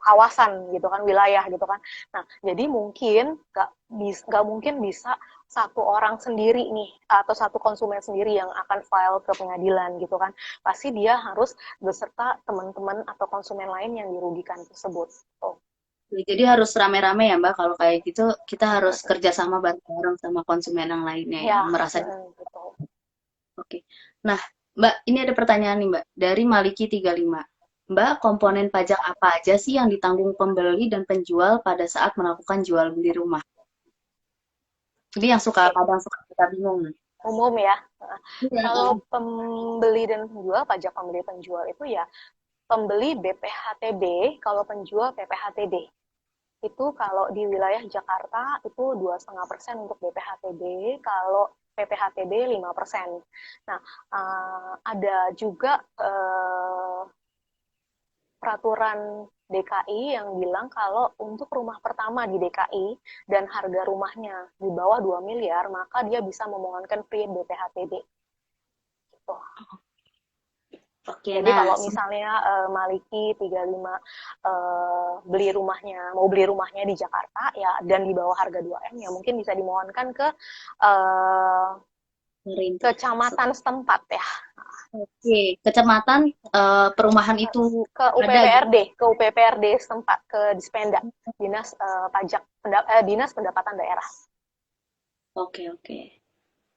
kawasan gitu kan, wilayah gitu kan. Nah, jadi mungkin nggak mungkin bisa satu orang sendiri nih atau satu konsumen sendiri yang akan file ke pengadilan gitu kan. Pasti dia harus beserta teman-teman atau konsumen lain yang dirugikan tersebut. Oh. Jadi harus rame-rame ya Mbak, kalau kayak gitu kita harus kerjasama bareng-bareng sama konsumen yang lainnya yang Ya, merasa. betul. Oke. Nah, Mbak, ini ada pertanyaan nih Mbak, dari Maliki 35. Mbak, komponen pajak apa aja sih yang ditanggung pembeli dan penjual pada saat melakukan jual beli rumah? Ini yang Oke, kadang suka kita bingung nih. umum ya. Nah, Iya, kalau pembeli dan penjual, pajak pembeli penjual itu ya pembeli BPHTB, kalau penjual PPHTB. Itu kalau di wilayah Jakarta itu 2,5% untuk BPHTB, kalau PPHTB 5%. Nah, ada juga peraturan DKI yang bilang kalau untuk rumah pertama di DKI dan harga rumahnya di bawah 2 miliar, maka dia bisa memohonkan free BPHTB. Gitu. oke, Jadi nah, kalau misalnya Maliki 35 mau beli rumahnya di Jakarta ya dan di bawah harga 2M ya mungkin bisa dimohonkan ke uh, pemerintah. kecamatan setempat ya. Oke, kecamatan perumahan itu Ke ada gitu. UPPRD, ke UPPRD setempat, ke Dispenda, Dinas Pajak Dinas Pendapatan Daerah. Oke, oke.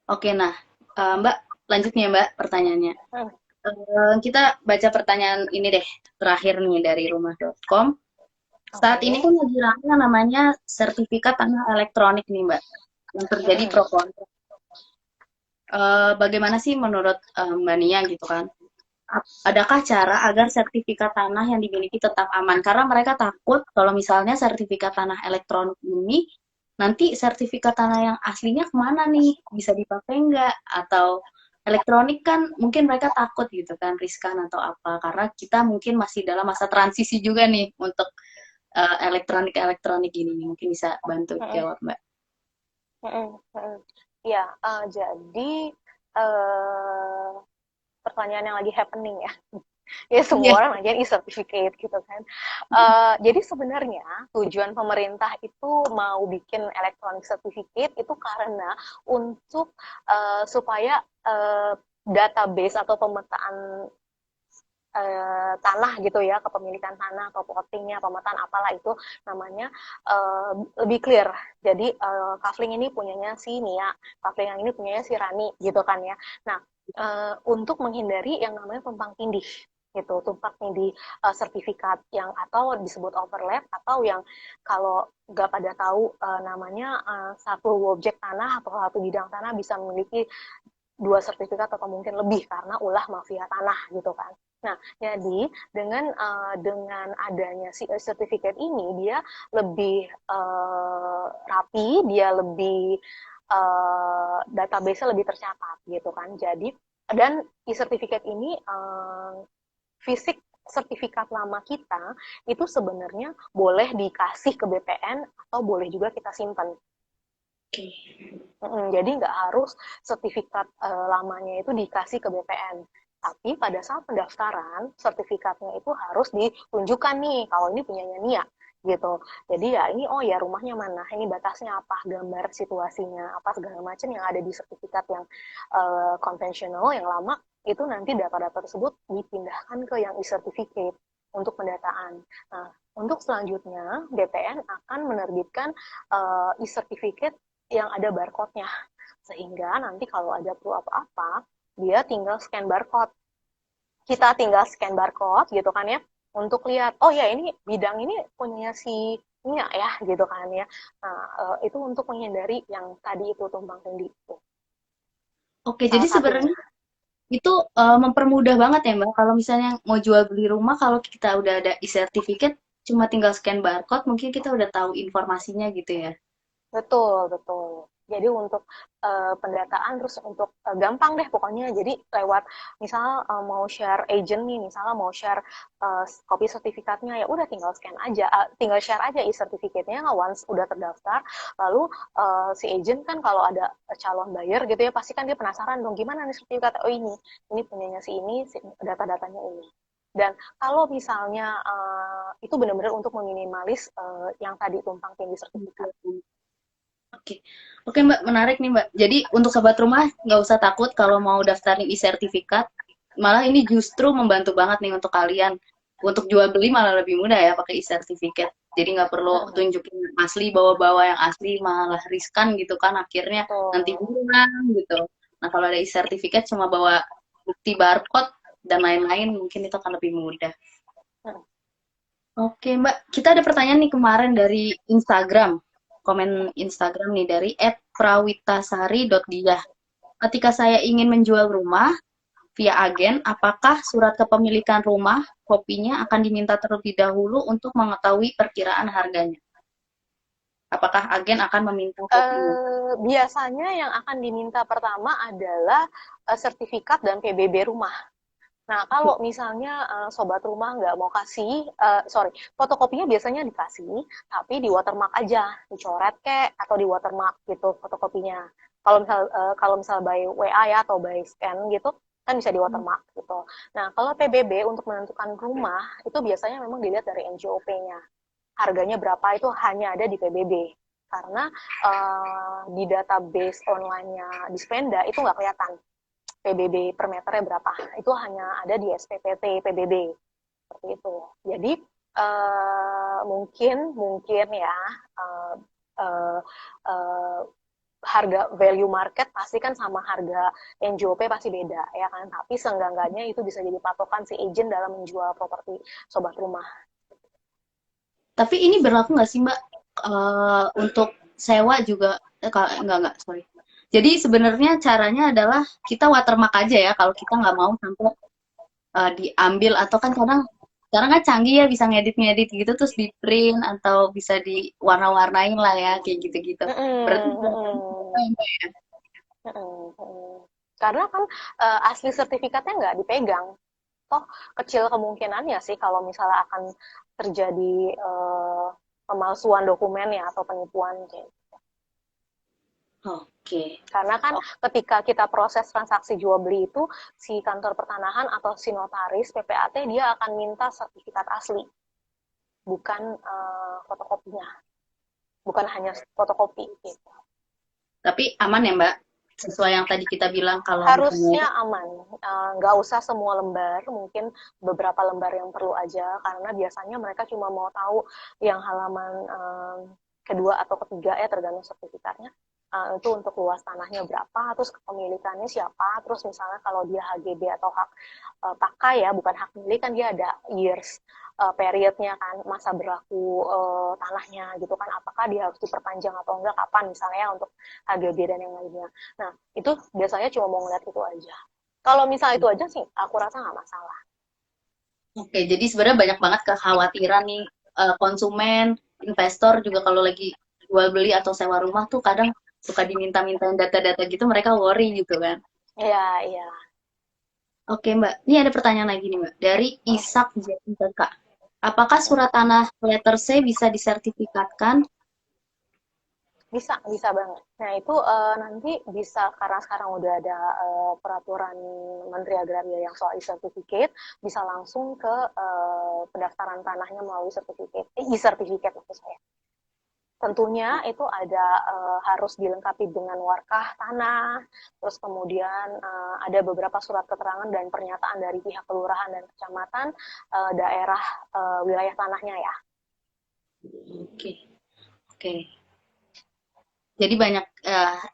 Oke, nah, Mbak, lanjutnya Mbak pertanyaannya. Hmm, Kita baca pertanyaan ini deh, terakhir nih dari rumah.com. Oke. Saat ini kan lagi ramai yang namanya sertifikat tanah elektronik nih, Mbak, yang terjadi Hmm, pro kontra. Bagaimana sih menurut Mbak Nia gitu kan? Adakah cara agar sertifikat tanah yang dimiliki tetap aman? Karena mereka takut kalau misalnya sertifikat tanah elektronik ini nanti sertifikat tanah yang aslinya kemana nih? Bisa dipakai nggak? Atau elektronik kan mungkin mereka takut gitu kan, riskan atau apa? Karena kita mungkin masih dalam masa transisi juga nih untuk elektronik-elektronik ini nih. Mungkin bisa bantu hmm, jawab, Mbak. hmm, hmm. Ya, jadi eh, pertanyaan yang lagi happening ya. Ya semua Iya. orang nanyain e-certificate gitu kan. Jadi sebenarnya tujuan pemerintah itu mau bikin electronic certificate itu karena untuk supaya database atau pemetaan tanah gitu ya, kepemilikan tanah atau plottingnya, pemetaan apalah itu namanya lebih clear. Jadi kafling ini punyanya si Nia, kafling yang ini punyanya si Rani gitu kan ya. Nah, untuk menghindari yang namanya tumpang tindih gitu, tumpang tindih sertifikat yang atau disebut overlap atau yang kalau nggak pada tahu namanya satu objek tanah atau satu bidang tanah bisa memiliki dua sertifikat atau mungkin lebih karena ulah mafia tanah gitu kan. Nah, jadi dengan adanya si sertifikat ini dia lebih rapi, dia lebih database-nya lebih tercatat gitu kan. Jadi dan e-sertifikat ini fisik sertifikat lama kita itu sebenarnya boleh dikasih ke BPN atau boleh juga kita simpan. Oke. Jadi nggak harus sertifikat lamanya itu dikasih ke BPN. Tapi pada saat pendaftaran, sertifikatnya itu harus ditunjukkan nih, kalau ini punyanya Nia, gitu. Jadi ya ini, oh ya rumahnya mana, ini batasnya apa, gambar situasinya, apa segala macam yang ada di sertifikat yang konvensional, yang lama, itu nanti data-data tersebut dipindahkan ke yang e-certificate untuk pendataan. Nah, untuk selanjutnya, BPN akan menerbitkan e-certificate yang ada barcode-nya. Sehingga nanti kalau ada perlu apa-apa, dia tinggal scan barcode. Kita tinggal scan barcode gitu kan ya, untuk lihat, oh ya ini bidang ini punya si Nia ya gitu kan ya. Nah, itu untuk menghindari yang tadi itu tumpang tindih itu. Oke, jadi Salah satunya. sebenarnya itu mempermudah banget ya Mbak. Kalau misalnya mau jual beli rumah, kalau kita udah ada e-certificate, cuma tinggal scan barcode, mungkin kita udah tahu informasinya gitu ya. Betul, betul. Jadi untuk pendataan, terus untuk gampang deh pokoknya. Jadi lewat misal mau share agent nih, misalnya mau share copy sertifikatnya, ya udah tinggal scan aja, tinggal share aja e-sertifikatnya once udah terdaftar. Lalu si agent kan kalau ada calon buyer gitu ya, pasti kan dia penasaran dong gimana nih sertifikat. Oh ini punyanya si ini, data-datanya ini. Dan kalau misalnya itu benar-benar untuk meminimalis yang tadi tumpang tindih sertifikat. Oke, oke Mbak, menarik nih Mbak. Jadi untuk sobat rumah nggak usah takut kalau mau daftarin e-sertifikat. Malah ini justru membantu banget nih untuk kalian. Untuk jual beli malah lebih mudah ya pakai e-sertifikat. Jadi nggak perlu Mm-mm. tunjukin yang asli, bawa-bawa yang asli malah riskan gitu kan. Akhirnya nanti Betul. hilang gitu. Nah kalau ada e-sertifikat cuma bawa bukti barcode dan lain-lain mungkin itu akan lebih mudah. Mm. Oke, Mbak. Kita ada pertanyaan nih kemarin dari Instagram. Komen Instagram nih dari @prawitasari.diah. Ketika saya ingin menjual rumah via agen, apakah surat kepemilikan rumah, kopinya akan diminta terlebih dahulu untuk mengetahui perkiraan harganya? Apakah agen akan meminta kopinya? Biasanya yang akan diminta pertama adalah sertifikat dan PBB rumah. Nah, kalau misalnya sobat rumah nggak mau kasih, sorry, fotokopinya biasanya dikasih, tapi di watermark aja, dicoret kek atau di watermark gitu fotokopinya. Kalau misal by WA ya atau by scan gitu, kan bisa di watermark gitu. Nah, kalau PBB untuk menentukan rumah itu biasanya memang dilihat dari NJOP-nya. Harganya berapa itu hanya ada di PBB. Karena di database online-nya di Spenda itu nggak kelihatan PBB per meternya berapa. Itu hanya ada di SPPT PBB. Seperti itu. Jadi mungkin ya uh, uh, uh, harga value market pasti kan sama harga NJOP pasti beda ya kan. Tapi seenggak-enggaknya itu bisa jadi patokan si agent dalam menjual properti sobat rumah. Tapi ini berlaku nggak sih Mbak untuk sewa juga? Enggak, sorry. Jadi sebenarnya caranya adalah kita watermark aja ya kalau kita nggak mau sampai diambil atau kan kadang sekarang kan canggih ya bisa ngedit-ngedit gitu terus di print atau bisa diwarna-warnain lah ya kayak gitu-gitu. Berarti Karena kan asli sertifikatnya nggak dipegang. Toh kecil kemungkinannya sih kalau misalnya akan terjadi pemalsuan dokumen ya atau penipuan kayak. oke. Karena kan ketika kita proses transaksi jual beli itu si kantor pertanahan atau si notaris PPAT dia akan minta sertifikat asli, bukan fotokopinya, bukan hanya fotokopi gitu. Tapi aman ya Mbak? Sesuai yang tadi kita bilang kalau misalnya Harusnya aman, nggak usah semua lembar, mungkin beberapa lembar yang perlu aja, karena biasanya mereka cuma mau tahu yang halaman kedua atau ketiga ya tergantung sertifikatnya, itu untuk luas tanahnya berapa, terus kepemilikannya siapa, terus misalnya kalau dia HGB atau hak pakai ya, bukan hak milik kan dia ada years periodnya kan, masa berlaku tanahnya gitu kan, apakah dia harus diperpanjang atau enggak, kapan misalnya untuk HGB dan yang lainnya. Nah, itu biasanya cuma mau ngeliat itu aja. Kalau misal itu aja sih, aku rasa nggak masalah. oke, jadi sebenarnya banyak banget kekhawatiran nih konsumen, investor juga kalau lagi jual beli atau sewa rumah tuh kadang suka diminta-mintain data-data gitu mereka worry gitu kan. Iya, iya. Oke Mbak, ini ada pertanyaan lagi nih Mbak dari Isak JMTK. Apakah surat tanah letter C bisa disertifikatkan? Bisa banget. Nah, itu nanti bisa karena sekarang udah ada peraturan Menteri Agraria yang soal e-certificate, bisa langsung ke pendaftaran tanahnya melalui sertifikat, e-certificate maksud saya. Tentunya itu ada harus dilengkapi dengan warkah tanah, terus kemudian ada beberapa surat keterangan dan pernyataan dari pihak kelurahan dan kecamatan daerah wilayah tanahnya ya. Oke, oke. Jadi banyak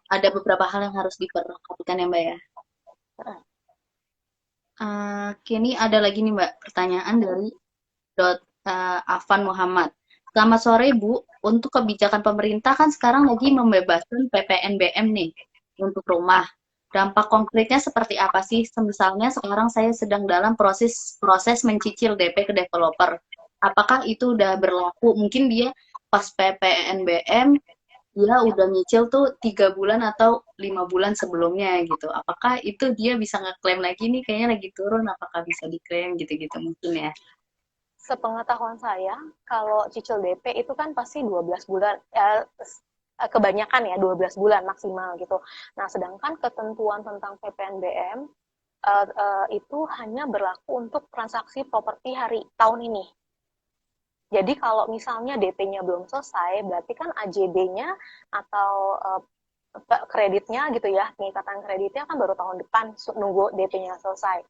ada beberapa hal yang harus diperhatikan ya Mbak ya. Kini ada lagi nih Mbak pertanyaan dari Afan Muhammad. Selamat sore Bu, untuk kebijakan pemerintah kan sekarang lagi membebaskan PPNBM nih untuk rumah. Dampak konkretnya seperti apa sih? Misalnya sekarang saya sedang dalam proses mencicil DP ke developer. Apakah itu udah berlaku? Mungkin dia pas PPNBM dia udah nyicil tuh 3 bulan atau 5 bulan sebelumnya gitu. Apakah itu dia bisa ngeklaim lagi nih kayaknya lagi turun, apakah bisa diklaim gitu-gitu mungkin ya. Sepengetahuan saya, kalau cicil DP itu kan pasti 12 bulan, kebanyakan ya 12 bulan maksimal gitu. Nah, sedangkan ketentuan tentang PPNBM itu hanya berlaku untuk transaksi properti hari tahun ini. Jadi kalau misalnya DP-nya belum selesai, berarti kan AJB-nya atau kreditnya gitu ya, pengikatan kreditnya kan baru tahun depan nunggu DP-nya selesai.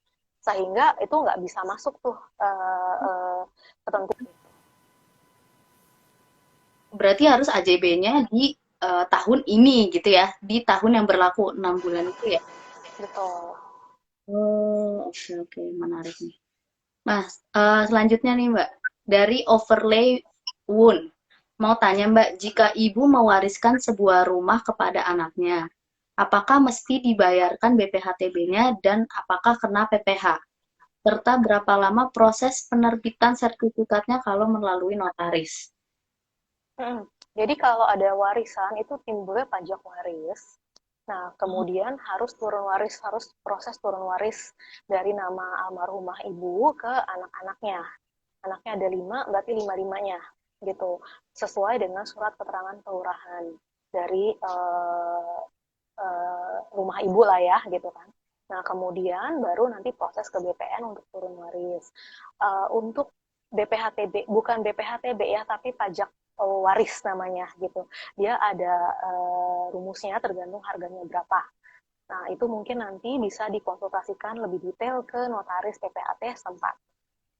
Sehingga itu nggak bisa masuk tuh ketentuan. Berarti harus AJB-nya di tahun ini gitu ya, di tahun yang berlaku 6 bulan itu ya. Betul. Oh, oke oke, menarik nih. Mas, selanjutnya nih Mbak, dari Overlay Woon. Mau tanya Mbak, jika ibu mewariskan sebuah rumah kepada anaknya, apakah mesti dibayarkan BPHTB-nya dan apakah kena PPh? Serta berapa lama proses penerbitan sertifikatnya kalau melalui notaris? Mm. Jadi kalau ada warisan itu timbulnya pajak waris. Nah, Hmm. kemudian harus turun waris, harus proses turun waris dari nama almarhumah ibu ke anak-anaknya. Anaknya ada 5, berarti lima-limanya gitu. Sesuai dengan surat keterangan kelurahan dari rumah ibu lah ya gitu kan. Nah, kemudian baru nanti proses ke BPN untuk turun waris. Untuk BPHTB, bukan BPHTB ya, tapi pajak waris namanya gitu. Dia ada rumusnya tergantung harganya berapa. Nah, itu mungkin nanti bisa dikonsultasikan lebih detail ke notaris PPAT setempat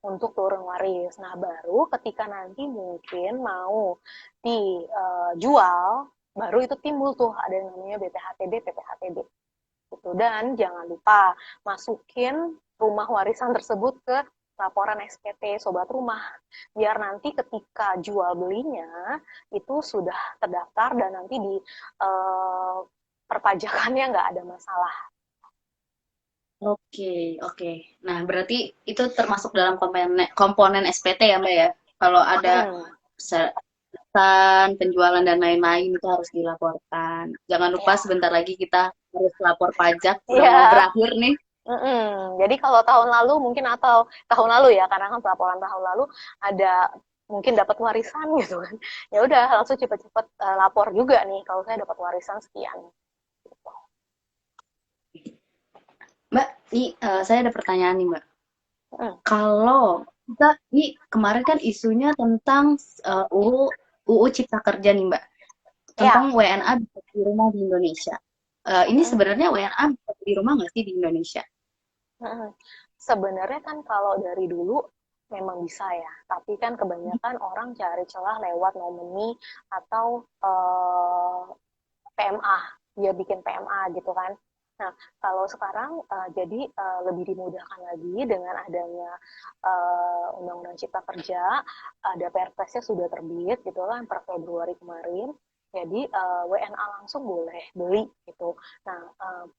untuk turun waris. Nah, baru ketika nanti mungkin mau dijual, baru itu timbul tuh ada yang namanya BPHTB, PPHTB. Gitu. Dan jangan lupa masukin rumah warisan tersebut ke laporan SPT Sobat Rumah. Biar nanti ketika jual belinya itu sudah terdaftar dan nanti di perpajakannya nggak ada masalah. Oke, oke. Nah, berarti itu termasuk dalam komponen SPT ya, Mbak ya? Kalau ada Hmm, pesan, penjualan, dan lain-lain itu harus dilaporkan. Jangan lupa ya, sebentar lagi kita harus lapor pajak, udah mau iya. berakhir nih. Jadi kalau tahun lalu mungkin atau tahun lalu ya, karena kan pelaporan tahun lalu ada mungkin dapat warisan gitu kan. Ya udah langsung cepet-cepet lapor juga nih kalau saya dapat warisan sekian. Mbak, nih saya ada pertanyaan nih, Mbak. Mm, Kalau kita, ini kemarin kan isunya tentang UU Cipta Kerja nih, Mbak. Tentang ya, WNA bisa di rumah di Indonesia. Ini mm, sebenarnya WNA bisa di rumah nggak sih di Indonesia? mm. Sebenarnya kan kalau dari dulu memang bisa ya, tapi kan kebanyakan orang cari celah lewat nomini atau PMA, dia bikin PMA gitu kan. Nah, kalau sekarang jadi lebih dimudahkan lagi dengan adanya Undang-Undang Cipta Kerja, ada Perpresnya sudah terbit gitu kan per Februari kemarin. Jadi WNA langsung boleh beli gitu. Nah,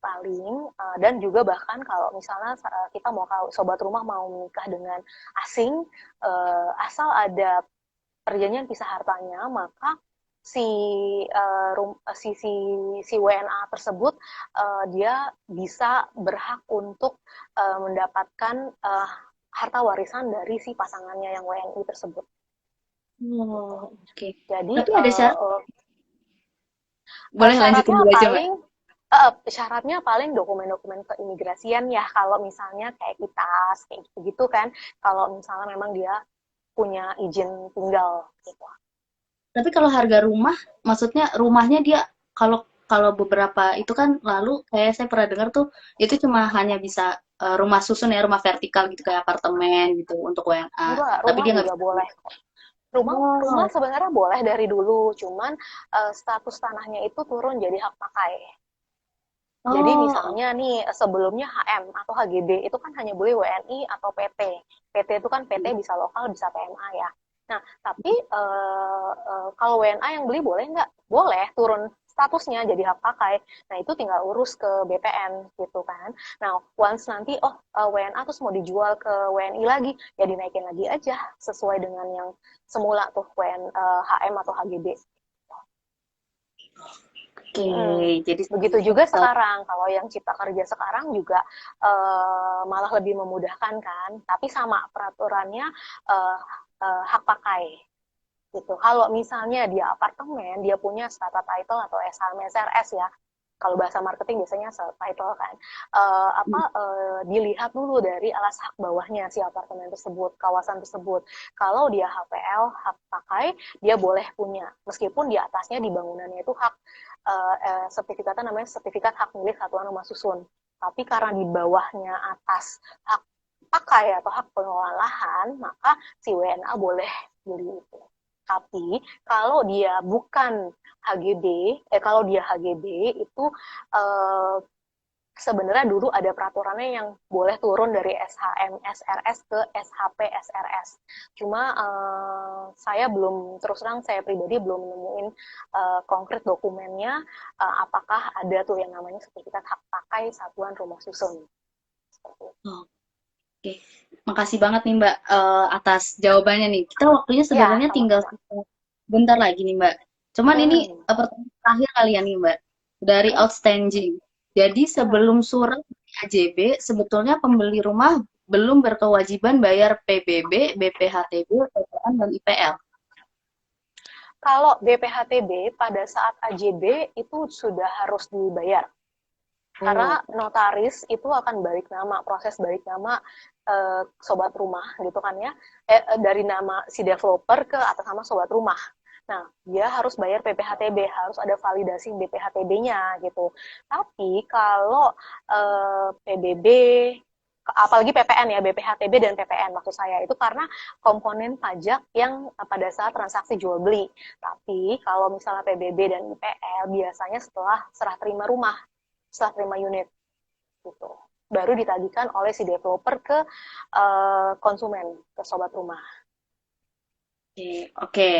paling dan juga bahkan kalau misalnya kita mau sobat rumah mau menikah dengan asing, asal ada perjanjian pisah hartanya, maka si si WNA tersebut dia bisa berhak untuk mendapatkan harta warisan dari si pasangannya yang WNI tersebut. Gitu. Oh, oke. Jadi Tapi ada syarat, uh, boleh lanjutin syaratnya dulu aja, Mbak. paling syaratnya paling dokumen-dokumen keimigrasian ya kalau misalnya kayak kitas kayak gitu-gitu kan kalau misalnya memang dia punya izin tinggal gitu. Tapi kalau harga rumah, maksudnya rumahnya dia kalau kalau beberapa itu kan lalu kayak saya pernah dengar tuh itu cuma hanya bisa rumah susun ya, rumah vertikal gitu kayak apartemen gitu untuk WNA. Enggak, Tapi rumah dia nggak juga bisa. boleh. Rumah Oh, sebenarnya boleh dari dulu, cuman status tanahnya itu turun jadi hak pakai. Jadi oh, misalnya nih sebelumnya HM atau HGB itu kan hanya boleh WNI atau PT. PT itu kan PT oke. bisa lokal bisa PMA ya. Nah tapi kalau WNA yang beli boleh nggak? Boleh turun statusnya jadi hak pakai. Nah itu tinggal urus ke BPN gitu kan. Nah once nanti WNA terus mau dijual ke WNI lagi ya dinaikin lagi aja sesuai dengan yang semula tuh HM atau HGB. Oke, jadi Begitu juga sekarang, kalau yang cipta kerja sekarang juga malah lebih memudahkan kan, tapi sama peraturannya eh, hak pakai gitu. Kalau misalnya dia apartemen, dia punya strata title atau SHM SRS ya. Kalau bahasa marketing biasanya title kan. Dilihat dulu dari alas hak bawahnya si apartemen tersebut, kawasan tersebut. Kalau dia HPL, hak pakai, dia boleh punya. Meskipun di atasnya di bangunannya itu hak sertifikatnya namanya sertifikat hak milik satuan rumah susun. Tapi karena di bawahnya atas hak pakai atau hak pengelolaan lahan, maka si WNA boleh beli itu. Tapi kalau dia bukan HGB, kalau dia HGB itu eh, sebenarnya dulu ada peraturannya yang boleh turun dari SHM SRS ke SHP SRS. Cuma saya belum, terus terang saya pribadi belum nemuin konkret dokumennya apakah ada tuh yang namanya sertifikat hak pakai satuan rumah susun. Seperti itu. oke, makasih banget nih Mbak atas jawabannya nih. Kita waktunya Ya, sebenarnya tinggal sama-sama. bentar lagi nih Mbak. Cuman ini Hmm, pertanyaan terakhir kalian nih Mbak. Dari hmm, outstanding. Jadi hmm. sebelum surat AJB, sebetulnya pembeli rumah belum berkewajiban bayar PBB, BPHTB, PPN, dan IPL. Kalau BPHTB pada saat AJB itu sudah harus dibayar. Oh, Karena notaris itu akan balik nama, proses balik nama sobat rumah gitu kan ya. Dari nama si developer ke atas nama sobat rumah. Nah, dia harus bayar PPHTB, harus ada validasi BPHTB-nya gitu. Tapi kalau PBB, apalagi PPN ya, BPHTB dan PPN maksud saya, itu karena komponen pajak yang pada saat transaksi jual beli. Tapi kalau misalnya PBB dan IPL biasanya setelah serah terima rumah, setelah terima unit gitu, baru ditagihkan oleh si developer ke konsumen, ke sobat rumah. oke, oke.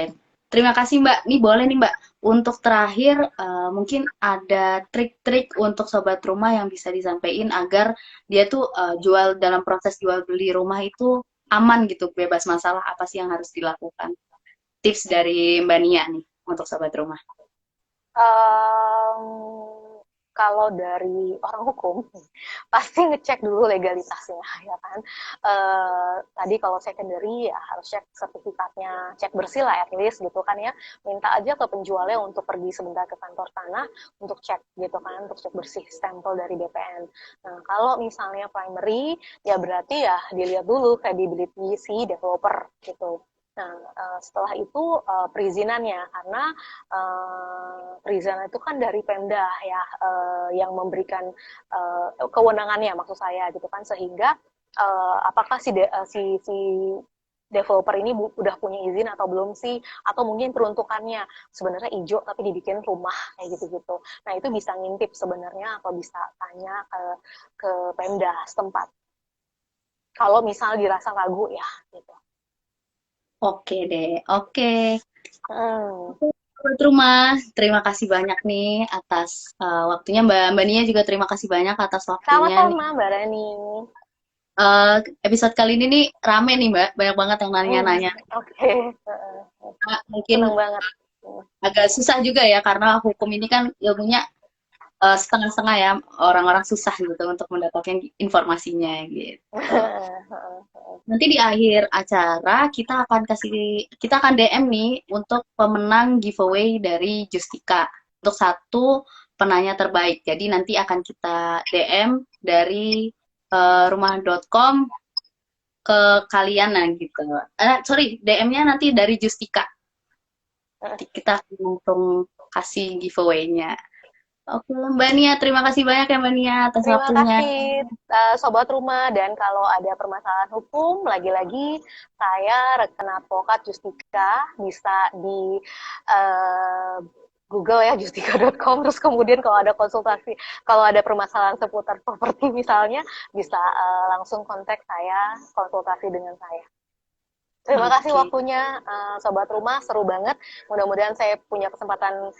Terima kasih Mbak. Nih boleh nih Mbak. Untuk terakhir, mungkin ada trik-trik untuk sobat rumah yang bisa disampaikan agar dia tuh jual dalam proses jual beli rumah itu aman gitu, bebas masalah. Apa sih yang harus dilakukan? Tips dari Mbak Nia nih untuk sobat rumah. um, Kalau dari orang hukum pasti ngecek dulu legalitasnya ya kan. Tadi kalau secondary ya harus cek sertifikatnya, cek bersih lah at least gitu kan ya. Minta aja ke penjualnya untuk pergi sebentar ke kantor tanah untuk cek gitu kan, untuk cek bersih stempel dari BPN. Nah kalau misalnya primary ya berarti ya dilihat dulu credibility si developer gitu. Nah, setelah itu perizinannya, karena perizinan itu kan dari Pemda ya, yang memberikan kewenangannya maksud saya gitu kan, sehingga apakah si developer ini udah punya izin atau belum sih, atau mungkin peruntukannya sebenarnya hijau tapi dibikin rumah kayak gitu-gitu. Nah itu bisa ngintip sebenarnya atau bisa tanya ke Pemda setempat. Kalau misal dirasa ragu ya gitu. Oke deh, oke. Hmm. Sobat rumah, terima kasih banyak nih atas waktunya Mbak. Mbak Nia juga terima kasih banyak atas waktunya nih. Sama-sama Mbak Rani. Eh, Episode kali ini nih rame nih Mbak, banyak banget yang nanya-nanya. Oke. Mungkin Senang banget. agak susah juga ya karena hukum ini kan ilmunya setengah-setengah ya, orang-orang susah gitu untuk mendapatkan informasinya gitu. Nanti di akhir acara kita akan DM nih untuk pemenang giveaway dari Justika untuk satu penanya terbaik. Jadi nanti akan kita DM dari rumah.com ke kalian nah gitu. Sorry, DM-nya nanti dari Justika. Kita akan langsung kasih giveaway-nya. Oke, Mbak Nia, terima kasih banyak ya Mbak Nia atas Terima waktunya. kasih sobat rumah, dan kalau ada permasalahan hukum lagi-lagi saya rekan advokat Justika, bisa di uh, Google ya justika.com, terus kemudian kalau ada konsultasi, kalau ada permasalahan seputar properti misalnya bisa langsung kontak saya, konsultasi dengan saya. Terima kasih Oke. waktunya, Sobat Rumah. Seru banget. Mudah-mudahan saya punya kesempatan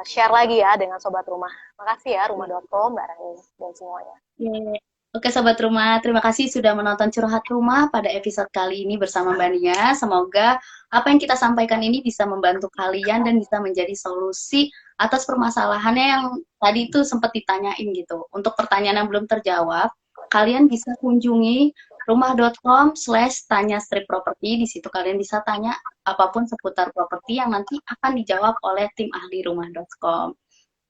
share lagi ya dengan Sobat Rumah. Makasih ya, rumah.com, Mbak Rani, dan semuanya. Oke, oke Sobat Rumah, terima kasih sudah menonton Curhat Rumah pada episode kali ini bersama Mbak Nia. Semoga apa yang kita sampaikan ini bisa membantu kalian dan bisa menjadi solusi atas permasalahannya yang tadi itu sempat ditanyain gitu. Untuk pertanyaan yang belum terjawab, kalian bisa kunjungi rumah.com/tanya strip properti. Di situ kalian bisa tanya apapun seputar properti yang nanti akan dijawab oleh tim ahli rumah.com.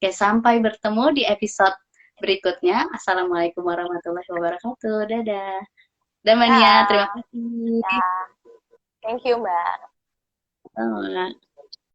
Oke, sampai bertemu di episode berikutnya. Assalamualaikum warahmatullahi wabarakatuh. Dadah. Dan Mania, terima Dah, kasih. dah. Thank you, Mbak. Sama.